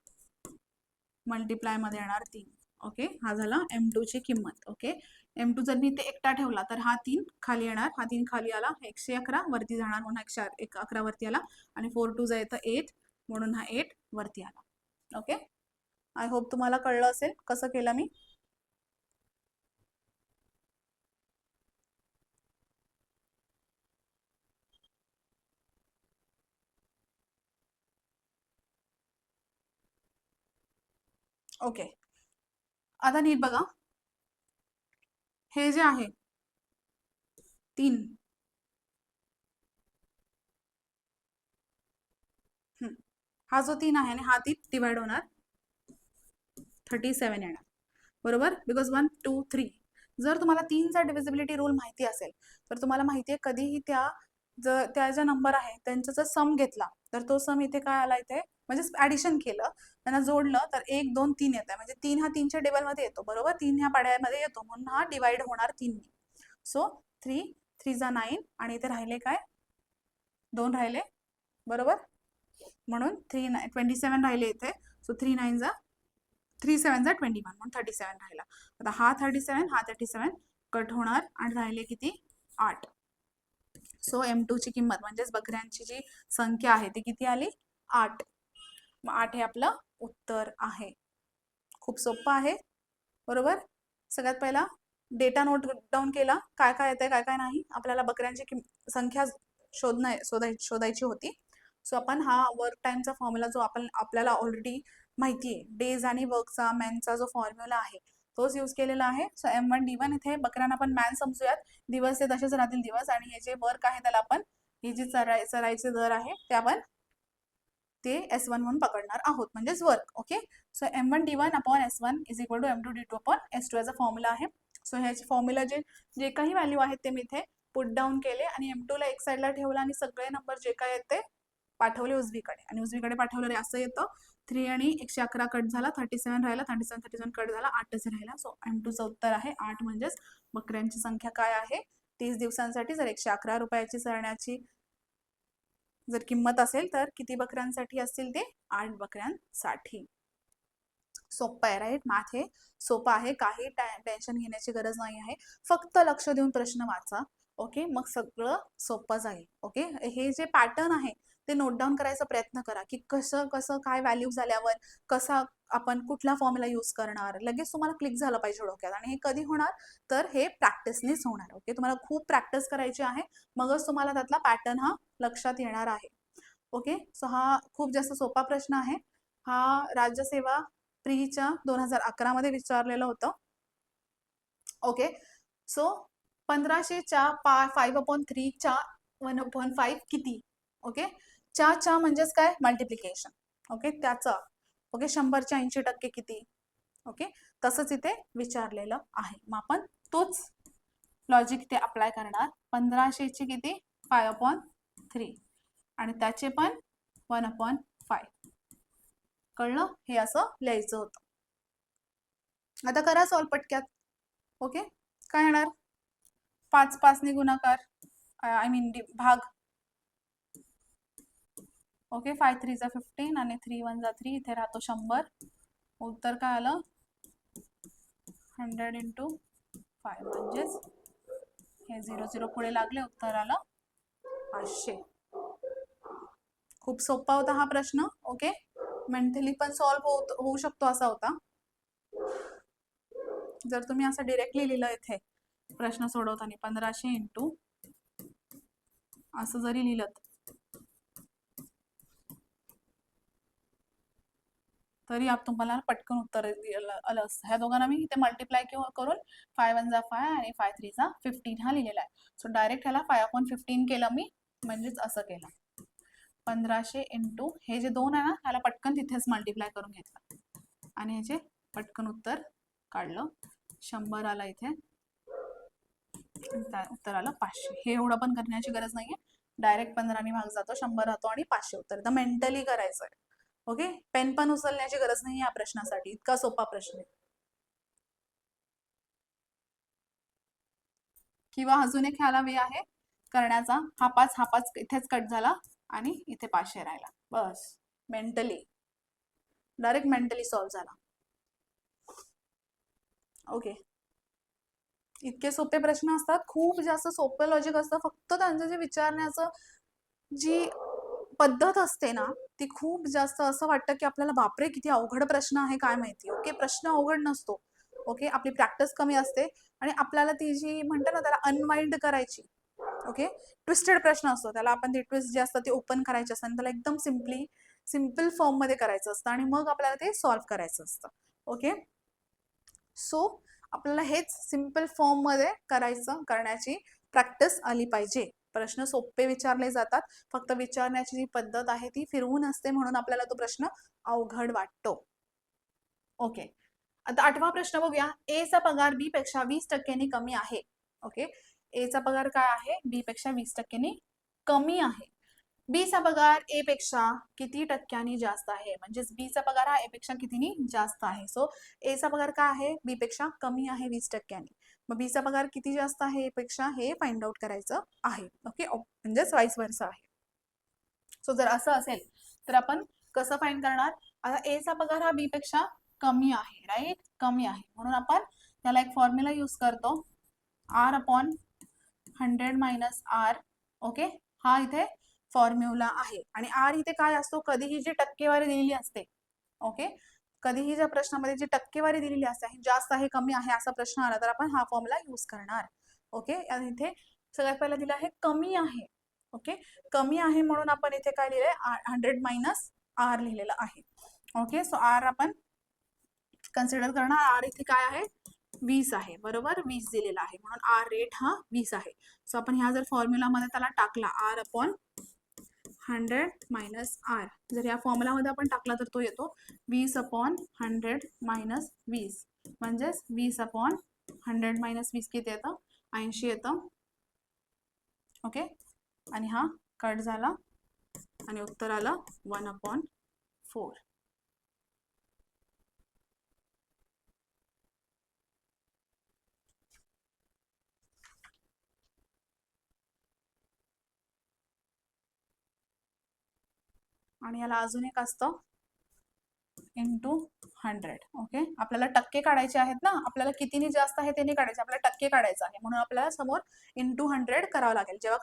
Speaker 1: मल्टिप्लाय मध्ये येणार 3. ओके, हा झाला M2 ची किंमत. ओके, M2 जर मी इथे एकटा ठेवला तर हा 3 खाली येणार, हा 3 खाली आला, 111 वरती जाणार, म्हणून 111 वरती आला, आणि 4 2 जा येतं 8, म्हणून हा 8 वरती आला. ओके, आय होप तुम्हाला कळलं असेल कसं केलं मी. ओके, आता नीट बघा, हे जे आहे 3, हा जो 3 आहे आणि हा 3 डिवाइड होणार 37 येणार, बरोबर, बिकॉज 1 2 3. जर तुम्हाला 3चा डिव्हिजिबिलिटी रूल माहिती असेल तर तुम्हाला माहिती आहे कधीही त्या ज्या नंबर आहे त्यांचा जर सम घेतला तर तो सम इथे काय आला, इथे म्हणजे ऍडिशन केलं, त्यांना जोडलं तर 1 2 3 येत आहे, म्हणजे 3 हा 3च्या टेबलमध्ये येतो, बरोबर, 3 ह्या पाड्यामध्ये येतो, म्हणून हा डिवाइड होणार 3. सो 3 3 जा 9 आणि इथे राहिले काय, 2 राहिले, बरोबर, म्हणून 27 राहिले इथे. सो 3 9 जा 3 7 जा 21 म्हणून 37 राहिला. आता हा 37 हा 37 कट होणार आणि राहिले किती, 8. सो M2 ची किंमत म्हणजेच बकऱ्यांची जी संख्या आहे ती किती आली, 8. मग 8 हे आपलं उत्तर आहे. खूप सोपं आहे, बरोबर. सगळ्यात पहिला डेटा नोट डाऊन केला, काय काय येते काय काय नाही, आपल्याला बकऱ्यांची संख्या शोधायची होती. सो आपण हा वर्क टाइमचा फॉर्म्युला जो आपल्याला ऑलरेडी माहिती आहे, डेज आणि वर्कचा मॅनचा जो फॉर्म्युला आहे तोच यूज केलेला आहे. सो M1 D1 इथे बकऱ्यांना आपण मॅन समजूयात, दिवस हे तसेच राहतील दिवस, आणि हे जे वर्क आहे त्याला आपण, हे जे चरायचे दर आहे ते आपण ते S1 म्हणून पकडणार आहोत, म्हणजेच work. Okay, so M1 D1 upon S1 is equal to M2 D2 upon S2 याचा फॉर्म्युला आहे. सो ह्याची फॉर्म्युला जे काही व्हॅल्यू आहेत ते मी इथे पुट डाऊन केले आणि M2 ला एक साईडला ठेवला आणि सगळे नंबर जे काय आहेत ते पाठवले उजवीकडे, आणि उजवीकडे पाठवलं असं येतं. 3 आणि 111 कट झाला, 37 राहिला, 37 कट झाला, 8च राहिला. सो M2चं उत्तर आहे 8. म्हणजेच बकऱ्यांची संख्या काय आहे, 30 दिवसांसाठी जर 111 रुपयाची चरण्याची जर किंमत असेल तर किती बकऱ्यांसाठी असतील ते, 8 बकऱ्यांसाठी. सोपं आहे, राईट. मॅथ हे सोपं आहे, काही टेन्शन घेण्याची गरज नाही आहे, फक्त लक्ष देऊन प्रश्न वाचा. ओके, मग सगळं सोपं जाईल. ओके, हे जे पॅटर्न आहे ते नोट डाऊन करायचा प्रयत्न करा, की कसं कसं काय व्हॅल्यू झाल्यावर कसा आपण कुठला फॉर्म्युला यूज करणार, लगेच तुम्हाला क्लिक झालं पाहिजे डोक्यात. आणि हे कधी होणार तर हे प्रॅक्टिसनेच होणार. ओके, तुम्हाला खूप प्रॅक्टिस करायची आहे, मगच तुम्हाला त्यातला पॅटर्न हा लक्षात येणार आहे. ओके, सो हा खूप जास्त सोपा प्रश्न आहे. हा राज्यसेवा प्रीच्या 2011 मध्ये विचारलेलं होतं. ओके, सो 1500च्या 5/3 च्या 1/5 किती. ओके, च्या म्हणजेच काय, मल्टिप्लिकेशन. ओके, त्याचा ओके 100च्या 80% किती. ओके, तसंच इथे विचारलेलं आहे, मग आपण तोच लॉजिक इथे अप्लाय करणार. 1500ची किती, 5/3 आणि त्याचे पण 1/5. कळलं, हे असं लिहायचं होतं. आता करा सॉल्व पटक्यात. ओके, काय येणार, 5 5 ने गुणाकार, आय मीन भाग. ओके, 5 3 जा 15 आणि 3 1 जा 3, इथे राहतो 100. उत्तर काय आलं, 100 × 5, म्हणजेच हे 0 0 पुढे लागले, उत्तर आलं 500. खूप सोपा होता हा प्रश्न. ओके, मेंटली पण सॉल्व होऊ शकतो असा होता. जर तुम्ही असं डिरेक्टली लिहिलं इथे प्रश्न सोडवताना 1500 × असं जरी लिहिलं तरी तुम्हाला पटकन उत्तर आलं असतं. ह्या दोघांना मी इथे मल्टिप्लाय करून 5 1 जा 5 आणि 5 3 जा 15 हा लिहिलेला आहे. सो डायरेक्ट ह्याला 5/15 केलं मी, म्हणजेच असं केलं. 1500 × हे जे 2 आहे ना, ह्याला पटकन तिथेच मल्टिप्लाय करून घेतलं आणि ह्याचे पटकन उत्तर काढलं. 100 आला इथे, उत्तर आलं 500. हे एवढं पण करण्याची गरज नाहीये, डायरेक्ट 15 ने भाग जातो, 100 राहतो आणि 500 उत्तर. तर मेंटली करायचं आहे. ओके, पेन पण उचलण्याची गरज नाही या प्रश्नासाठी, इतका सोपा प्रश्न आहे. किंवा अजून एक ह्याला वे आहे करण्याचा, हा 5 इथेच कट झाला आणि इथे 500 राहिला, बस. मेंटली, डायरेक्ट मेंटली सॉल्व झाला. ओके, इतके सोपे प्रश्न असतात, खूप जास्त सोपं लॉजिक असतं, फक्त त्यांचं जे विचारण्याचं जी पद्धत असते ना ती खूप जास्त असं वाटतं की आपल्याला बापरे किती अवघड प्रश्न आहे काय माहिती. ओके, प्रश्न अवघड नसतो. ओके, आपली प्रॅक्टिस कमी असते आणि आपल्याला ती जी म्हणते ना त्याला अनवाइंड करायची. ओके, ट्विस्टेड प्रश्न असतो, त्याला आपण ते ट्विस्ट जे असतं ते ओपन करायचे असतं आणि त्याला एकदम सिम्पल फॉर्म मध्ये करायचं असतं आणि मग आपल्याला ते सॉल्व्ह करायचं असतं. ओके, सो आपल्याला हेच सिम्पल फॉर्म मध्ये करण्याची प्रॅक्टिस आली पाहिजे. प्रश्न सोपे विचारले जातात, फक्त विचारण्याची जी पद्धत आहे ती फिरवून असते, म्हणून आपल्याला तो प्रश्न अवघड वाटतो. ओके, आता 8वा प्रश्न बघूया. ए चा पगार बी पेक्षा 20% कमी आहे. ओके, ए चा पगार काय आहे? बी पेक्षा 20% कमी आहे. बी चा पगार ए पेक्षा किती टक्क्यांनी जास्त आहे? म्हणजेच बी चा पगार हा ए पेक्षा कितीनी जास्त आहे. सो ए चा पगार काय आहे? बी पेक्षा कमी आहे 20%. मग बी चा पगार किती जास्त आहे ए पेक्षा हे फाइंड आउट करायचं आहे. ओके, म्हणजेच वाईस वर्सा आहे. सो जर असं असेल तर आपण कसं फाइंड करणार? आता ए चा पगार हा बी पेक्षा कमी आहे, राईट? कमी आहे, म्हणून आपण त्याला एक फॉर्म्युला यूज करतो, R/100 मायनस आर. ओके, हा इथे फॉर्म्युला आहे. आणि आर इथे काय असतो? कधीही जी टक्केवारी दिलेली असते, ओके, कधीही ज्या प्रश्नामध्ये जी टक्केवारी दिलेली असते, जास्त आहे कमी आहे असा प्रश्न आला तर आपण हा फॉर्म्युला यूज करणार. ओके, आणि इथे सगळ्यात पहिला दिला आहे कमी आहे. ओके, कमी आहे म्हणून आपण इथे काय लिहिलंय? 100 मायनस आर लिहिलेलं आहे. ओके, सो आर आपण कन्सिडर करणार. आर इथे काय आहे? 20 आहे, बरोबर? 20 दिलेला आहे, म्हणून आर रेट हा 20 आहे. सो आपण ह्या जर फॉर्म्युलामध्ये त्याला टाकला, R/100 मायनस आर, जर या फॉर्म्युलामध्ये आपण टाकला तर तो येतो 20/100 मायनस 20, म्हणजेच 20/100 मायनस 20 किती येतं? 80 येतं. ओके, आणि हा कट झाला आणि उत्तर आलं 1/4. आणि याला अजून एक असतं इंटू 100. ओके, आपल्याला टक्के काढायचे आहेत ना, आपल्याला कितीने जास्त आहे त्याने काढायचे, आपल्याला टक्के काढायचं आहे, म्हणून आपल्याला समोर इंटू 100 करावं लागेल. जेव्हा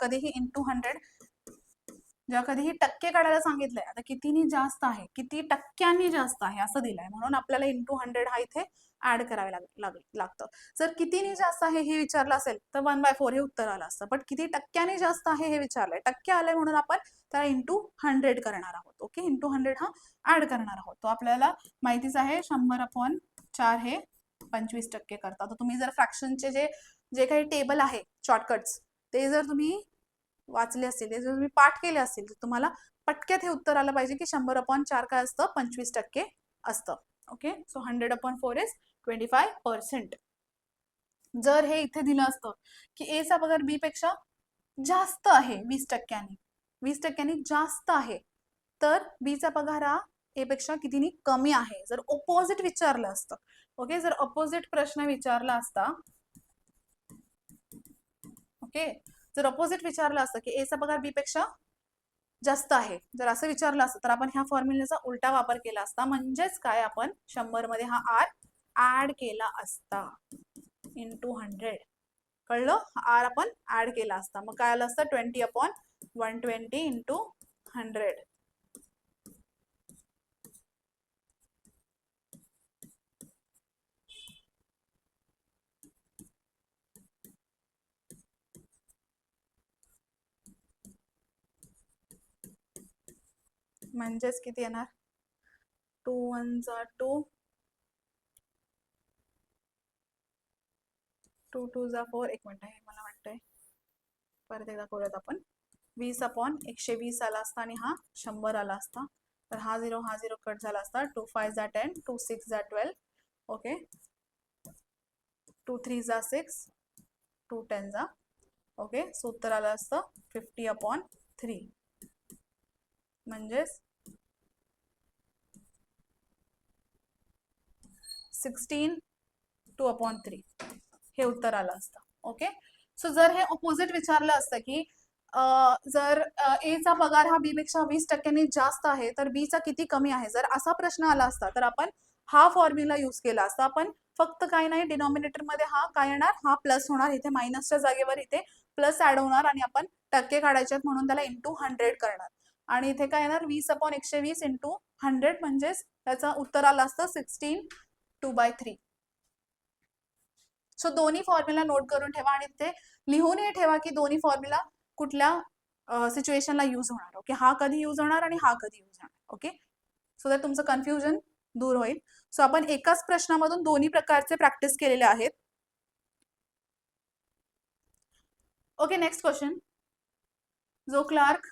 Speaker 1: कधीही टक्के काढायला सांगितलंय, आता कितीनी जास्त आहे, किती टक्क्यांनी जास्त आहे असं दिलंय, म्हणून आपल्याला इंटू 100 हा इथे ऍड करावे लागतं. जर कितीनी जास्त आहे हे विचारलं असेल तर 1/4 हे उत्तर आलं असतं, पण किती टक्क्यांनी जास्त आहे हे विचारलंय, टक्के आलंय म्हणून आपण त्याला इंटू 100 करणार आहोत. ओके, इंटू 100 हा ऍड करणार आहोत. तो आपल्याला माहितीच आहे 100/4 हे 25% करतात. तर तुम्ही जर फ्रॅक्शनचे जे काही टेबल आहे शॉर्टकट्स, ते जर तुम्ही वाचले असतील, ते जर तुम्ही पाठ केले असतील तर तुम्हाला पटक्यात हे उत्तर आलं पाहिजे की 100/4 काय असतं? 25% असतं. Okay, so 100/4 is 25%. जर हे इथे दिलं असतं की ए चा पगार बी पेक्षा जास्त आहे 20%, 20% जास्त आहे, तर बी चा पगार हा ए पेक्षा कितीनी कमी आहे. जर ऑपोजिट विचारलं असतं, ओके, जर ऑपोजिट प्रश्न विचारला असता, ओके, जर ऑपोजिट विचारलं असतं की ए चा पगार बी पेक्षा जास्त आहे, जर असं विचारलं असतं तर आपण ह्या फॉर्म्युलेचा उलटा वापर केला असता, म्हणजेच काय, आपण 100 मध्ये हा आर ऍड केला असता इंटू 100. कळलं? आर आपण ऍड केला असता, मग काय आलं असतं? 20/120 इंटू 100. म्हणजेच किती येणार? 2 1 जा 2, 2 2 जा 4. एक मिनिट आहे, मला वाटतंय परत एकदा करूयात आपण. 20/120 आला असता आणि हा 100 आला असता, तर हा 0 कट झाला असता. 2 5 जा 10, 2 6 जा 12. ओके, 2 3 जा 6, 2 10 जा. ओके, सो उत्तर आलं असतं 50/3, म्हणजेच 16 2/3 हे उत्तर आलं असतं. ओके, सो जर हे ऑपोजिट विचारलं असतं की जर ए चा पगार हा बी पेक्षा 20%नी जास्त आहे तर बी चा किती कमी आहे, जर असा प्रश्न आला असता तर आपण हा फॉर्म्युला यूज केला असता. आपण फक्त काही नाही, डिनॉमिनेटर मध्ये हा काय येणार? हा प्लस होणार, इथे मायनसच्या जागेवर इथे प्लस ऍड होणार आणि आपण टक्के काढायचे म्हणून त्याला इंटू 100 करणार. आणि इथे काय येणार? 20/120 इंटू 100, म्हणजेच त्याचं उत्तर आलं असतं 16 2/3. सो दोन्ही फॉर्म्युला नोट करून ठेवा आणि ते लिहूनही ठेवा की दोन्ही फॉर्म्युला कुठल्या सिच्युएशनला यूज होणार. ओके, हा कधी यूज होणार आणि हा कधी यूज होणार. ओके, सो दॅट तुमचं कन्फ्युजन दूर होईल. सो आपण एकाच प्रश्नामधून दोन्ही प्रकारचे प्रॅक्टिस केलेले आहेत. ओके, नेक्स्ट क्वेश्चन जो क्लार्क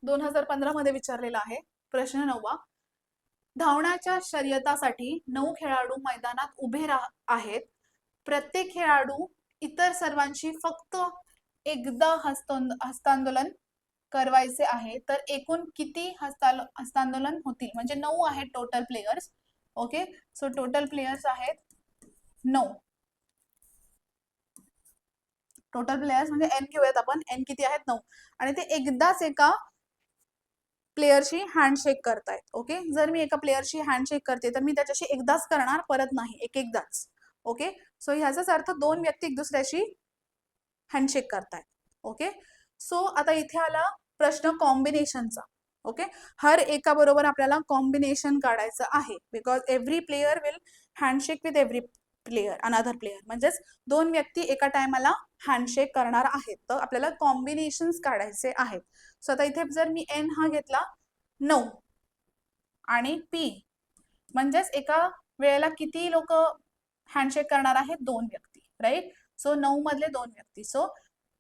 Speaker 1: 2015 मध्ये विचारलेला आहे. प्रश्न 9. धावण्याच्या शर्यतासाठी 9 खेळाडू मैदानात उभे आहेत. प्रत्येक खेळाडू इतर सर्वांशी फक्त एकदा हस्तांदोलन करवायचे आहे, तर एकूण किती हस्तांदोलन होतील? म्हणजे 9 आहेत total players. Okay, so total players आहेत 9. टोटल प्लेयर्स म्हणजे एन घेऊयात आपण. एन किती आहेत? 9. आणि ते एकदाच एका प्लेयरशी हँडशेक करतायत. ओके, जर मी एका प्लेयरशी हँडशेक करते तर मी त्याच्याशी एकदाच करणार, परत नाही, एकदाच. ओके, सो ह्याचाच अर्थ 2 व्यक्ती एक दुसऱ्याशी हँडशेक करतायत. ओके, सो आता इथे आला प्रश्न कॉम्बिनेशनचा. ओके, हर एका बरोबर आपल्याला कॉम्बिनेशन काढायचं आहे, because every player will handshake with every player, another player. म्हणजेच 2 व्यक्ती एका टायमाला हँडशेक करणार आहेत, तर आपल्याला कॉम्बिनेशन्स काढायचे आहेत. सो आता इथे जर मी एन हा घेतला 9 आणि पी, म्हणजेच एका वेळेला किती लोक हँडशेक करणार आहेत? 2 व्यक्ती, राईट. सो 9 मधले 2 व्यक्ती. सो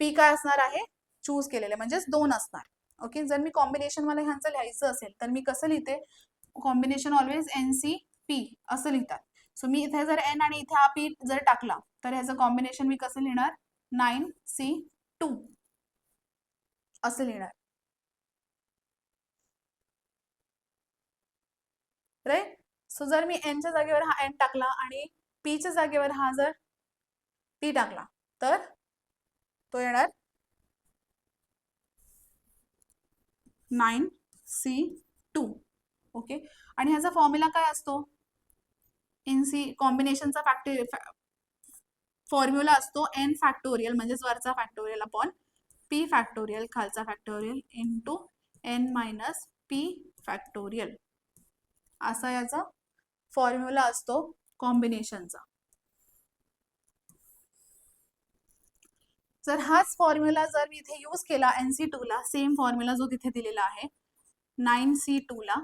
Speaker 1: पी काय असणार आहे? चूज केलेले, म्हणजेच 2 असणार. ओके, जर मी कॉम्बिनेशन मला ह्यांचं लिहायचं असेल तर मी कसं लिहिते? कॉम्बिनेशन ऑलवेज NCP असं लिहितात. सो मी इथे जर एन आणि इथे हा पी जर टाकला तर ह्याचं कॉम्बिनेशन मी कसं लिहिणार? 9C2 असं लिहिणार, राईट. सो जर मी एनच्या जागेवर हा एन टाकला आणि पीच्या जागेवर हा जर पी टाकला तर तो येणार 9C2. ओके, आणि ह्याचा फॉर्म्युला काय असतो? NC कॉम्बिनेशनचा फॉर्म्युला असतो n फॅक्टोरियल, म्हणजेच वरचा फॅक्टोरियल अपॉन p फॅक्टोरियल, खालचा factorial, into n minus p factorial. असा याचा फॉर्म्युला असतो कॉम्बिनेशनचा. जर हाच फॉर्म्युला जर मी इथे यूज केला NC2 ला, सेम फॉर्म्युला जो तिथे दिलेला आहे 9C2 ला,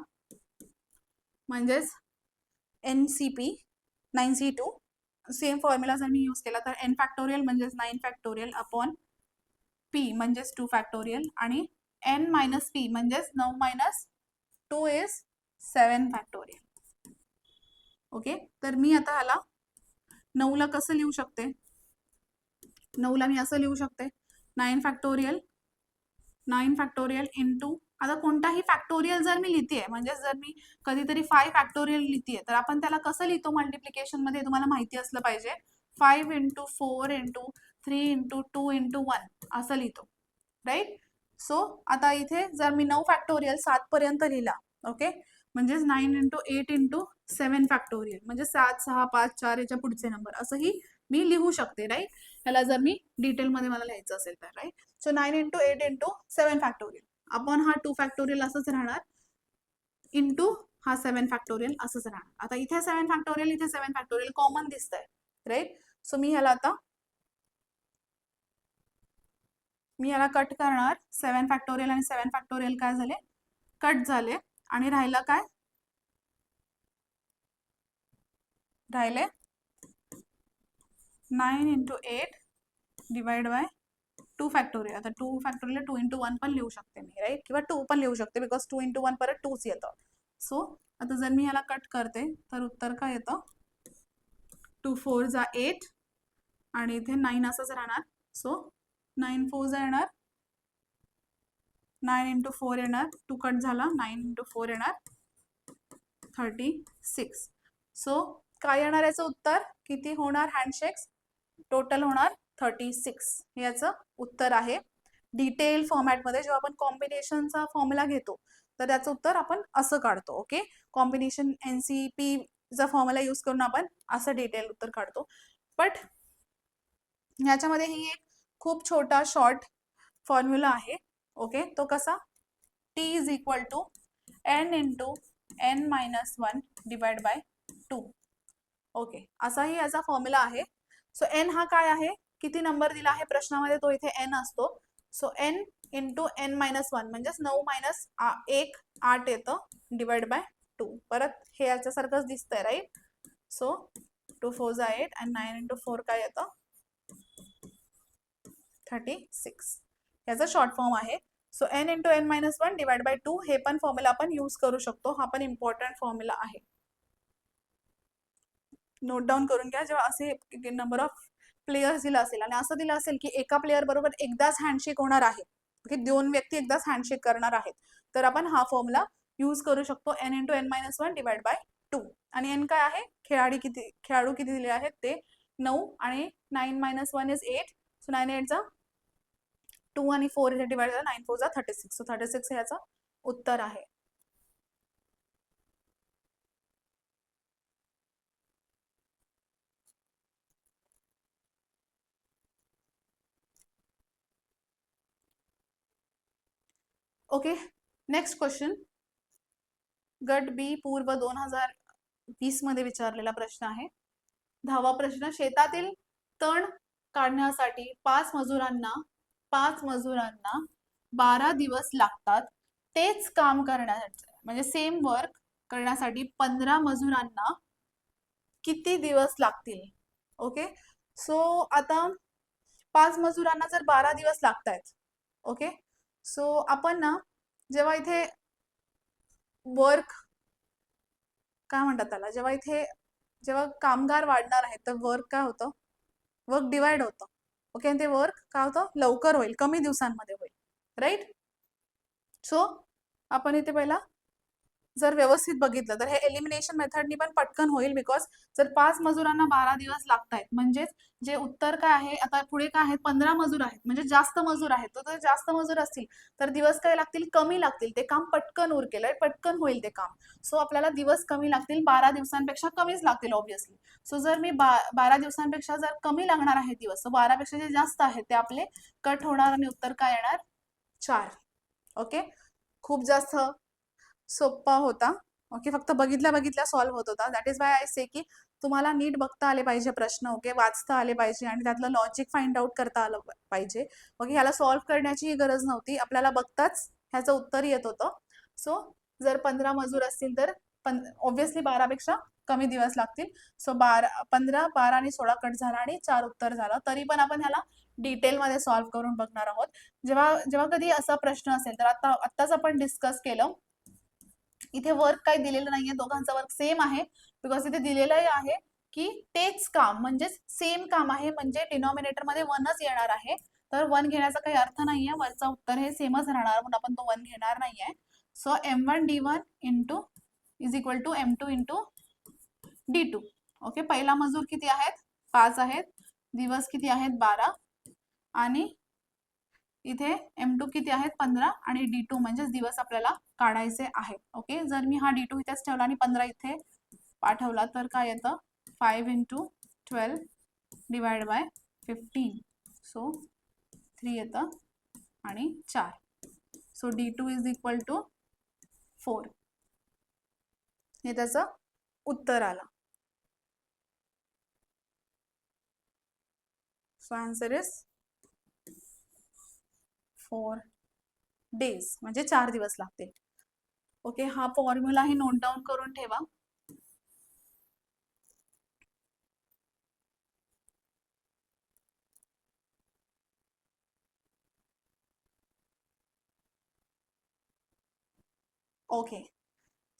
Speaker 1: म्हणजेच NCP 9C2, सेम फॉर्म्युला जर मी यूज केला तर n फॅक्टोरियल म्हणजेच 9 फॅक्टोरियल अपॉन p म्हणजेच 2 फॅक्टोरियल, आणि n मायनस p म्हणजेच 9 मायनस 2 इज 7 फॅक्टोरियल. ओके, तर मी आता ह्याला 9 ला कसं लिहू शकते? 9 ला मी असं लिहू शकते 9 फॅक्टोरियल इंटू, आता कोणताही फॅक्टोरियल जर मी लिहितेय, म्हणजे जर मी कधीतरी 5 फॅक्टोरियल लिहितेय तर आपण त्याला कसं लिहितो मल्टिप्लिकेशन मध्ये? तुम्हाला माहिती असलं पाहिजे. 5 इंटू 4 इंटू 3 इंटू 2 इंटू 1 असं लिहितो, राईट. सो आता इथे जर मी 9 फॅक्टोरियल 7 पर्यंत लिहिला, ओके, म्हणजेच 9 इंटू 8 इंटू 7 फॅक्टोरियल, म्हणजे 7, 6, 5, 4 याच्या पुढचे नंबर असंही मी लिहू शकते, राईट. ह्याला जर मी डिटेलमध्ये मला लिहायचं असेल तर, right. So 9 into 8 into 7 factorial आपण हा 2 फॅक्टोरियल असंच राहणार, इंटू हा 7 फॅक्टोरियल असंच राहणार. आता इथे 7 फॅक्टोरियल, इथे 7 फॅक्टोरियल कॉमन दिसतंय, राईट. सो मी ह्याला कट करणार. 7 फॅक्टोरियल आणि 7 फॅक्टोरियल काय झाले? कट झाले, आणि राहिलं काय? राहिले 9 इंटू 8 डिवाइड बाय 2 फॅक्टोरियल. आता 2 फॅक्टोरियल 2 इंटू 1 पण लिहू शकते मी, राईट, किंवा 2 पण लिहू शकते, बिकॉज 2 इंटू 1 परत 2च येतं. सो आता जर मी ह्याला कट करते तर उत्तर काय येतं? 2 4 जा 8 आणि इथे 9 असंच राहणार. सो 9 4 जा येणार, 9 इंटू 4 येणार, 2 कट झाला, 9 इंटू 4 येणार 36. सो काय येणार याचं उत्तर? किती होणार हँडशेक्स? टोटल होणार 36. याचं उत्तर आहे. डिटेल फॉर्मॅटमध्ये जेव्हा आपण कॉम्बिनेशनचा फॉर्म्युला घेतो तर त्याचं उत्तर आपण असं काढतो. ओके, कॉम्बिनेशन NCP चा फॉर्म्युला यूज करून आपण असं डिटेल उत्तर काढतो. बट ह्याच्यामध्ये ही एक खूप छोटा शॉर्ट फॉर्म्युला आहे. ओके, तो कसा? T is equal to n into n minus 1 divide by 2. Okay, असाही याचा फॉर्म्युला आहे. सो n हा काय आहे? किती नंबर दिला आहे प्रश्नामध्ये तो इथे n असतो. So n into n minus 1 म्हणजेच 9 मायनस 1 8 येतं डिवाइड बाय 2. परत हे याच्यासारखंच दिसतंय राईट. सो 2 4 जा 8 आणि 9 इंटू 4 काय येतं 36. याचा शॉर्ट फॉर्म आहे. So n into n minus 1 divide by 2 हे पण फॉर्म्युला आपण यूज करू शकतो. हा पण इम्पॉर्टंट फॉर्म्युला आहे. नोट डाऊन करून घ्या. जेव्हा असे नंबर ऑफ प्लेयर्स दिला असेल आणि असं दिलं असेल की एका प्लेयर बरोबर एकदाच हँडशेक होणार आहे, ओके, 2 व्यक्ती एकदाच हँडशेक करणार आहेत, तर आपण हा फॉर्म्युला यूज करू शकतो. n into n minus 1 divide by 2. आणि n काय आहे, खेळाडू किती दिले आहेत ते 9 आणि 9 मायनस 1 इज 8. सो 9 8 जा 2 आणि 4 इथे डिवाइड झाला 9 4 जा 36. सो 36 हे याचं उत्तर आहे. Okay, next question. गट बी पूर्व 2020 मध्ये विचारलेला प्रश्न आहे. 10वा प्रश्न. शेतातील तण काढण्यासाठी 5 मजुरांना 12 दिवस लागतात. तेच काम करण्यासाठी म्हणजे सेम वर्क करण्यासाठी 15 मजुरांना किती दिवस लागतील? ओके, सो आता 5 मजुरांना जर 12 दिवस लागतायत, ओके, सो आपण ना जेव्हा इथे वर्क काय म्हणतात त्याला, जेव्हा कामगार वाढणार आहेत तर वर्क काय होतं, वर्क डिवाइड होतं. ओके, आणि ते वर्क काय होतं लवकर होईल, कमी दिवसांमध्ये होईल, राईट. सो आपण इथे पहिला जर व्यवस्थित बघितलं तर हे एलिमिनेशन मेथडनी पण पटकन होईल. बिकॉज जर 5 मजुरांना 12 दिवस लागतायत म्हणजेच जे उत्तर काय आहे, आता पुढे काय आहेत 15 मजूर आहेत म्हणजे जास्त मजूर आहेत. तर जास्त मजूर असतील तर दिवस काय लागतील, कमी लागतील. ते काम पटकन उरकेल, पटकन होईल ते काम. सो आपल्याला दिवस कमी लागतील, 12 दिवसांपेक्षा कमीच लागतील ऑब्व्हियसली. सो जर मी 12 दिवसांपेक्षा जर कमी लागणार आहे दिवस, सो 12 पेक्षा जे जास्त आहेत ते आपले कट होणार आणि उत्तर काय येणार 4. ओके, खूप जास्त सोपा होता. ओके, फक्त बघितल्या सॉल्व्ह होत होता. दॅट इज वाय आय से की तुम्हाला नीट बघता आले पाहिजे प्रश्न, ओके, वाचता आले पाहिजे आणि त्यातलं लॉजिक फाइंड आउट करता आलं पाहिजे. ओके, ह्याला सॉल्व्ह करण्याची गरज नव्हती, आपल्याला बघताच ह्याचं उत्तर येत होतं. सो जर 15 मजूर असतील तर ऑब्व्हियसली 12 पेक्षा कमी दिवस लागतील. सो 15 12 आणि 16 कट झाला आणि 4 उत्तर झालं. तरी पण आपण ह्याला डिटेलमध्ये सॉल्व्ह करून बघणार आहोत. जेव्हा कधी असा प्रश्न असेल तर आत्ताच आपण डिस्कस केलं, इथे वर्क काही दिलेलं नाहीये, दोघांचा वर्क सेम आहे. बिकॉज इथे दिलेलं आहे की तेच काम म्हणजेच सेम काम आहे, म्हणजे डिनॉमिनेटर मध्ये 1च येणार आहे. तर 1 घेण्याचा काही अर्थ नाहीये, वरचा उत्तर हे सेमच राहणार म्हणून आपण तो 1 घेणार नाहीये. So m1 d1 into is equal to m2 into d2. Okay, पहिला मजूर किती आहेत 5 आहेत, दिवस किती आहेत 12 आणि इथे m2 किती आहेत 15 आणि d2 म्हणजेच दिवस आपल्याला काढायचे आहेत. ओके, जर मी हा d2 इथेच ठेवला आणि 15 इथे पाठवला तर काय येतं 5 इंटू 12 डिवाइड बाय 15. सो 3 येतं आणि 4. So d2 is equal to 4. हे त्याचं उत्तर आलं. सो आन्सर इज 4 days म्हणजे 4 दिवस लागतील. ओके, हा फॉर्म्युला ही नोट डाऊन करून ठेवा. Okay,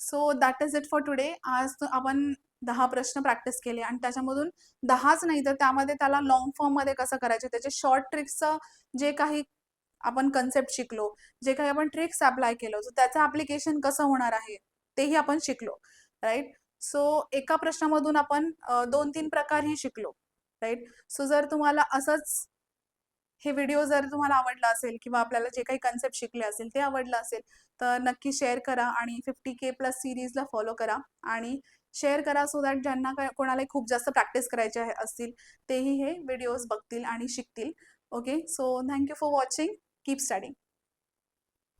Speaker 1: so that is it for today. आज आपण 10 प्रश्न प्रॅक्टिस केले आणि त्याच्यामधून 10च नाही तर त्यामध्ये त्याला लॉंग फॉर्म मध्ये कसं करायचे, त्याचे शॉर्ट ट्रिक्सचं जे काही आपण कन्सेप्ट शिकलो, जे काही आपण ट्रिक्स अप्लाय केलो, तर त्याचं ऍप्लिकेशन कसं होणार आहे तेही आपण शिकलो, राईट. सो एका प्रश्नामधून आपण 2-3 प्रकारही शिकलो, राईट. सो जर तुम्हाला असंच हे व्हिडिओ जर तुम्हाला आवडला असेल किंवा आपल्याला जे काही कन्सेप्ट शिकले असेल ते आवडलं असेल तर नक्की शेअर करा आणि 50K+ सिरीजला फॉलो करा आणि शेअर करा सो दॅट ज्यांना कोणाला खूप जास्त प्रॅक्टिस करायचे असतील तेही हे व्हिडिओज बघतील आणि शिकतील. Okay, so thank you for watching. Keep studying.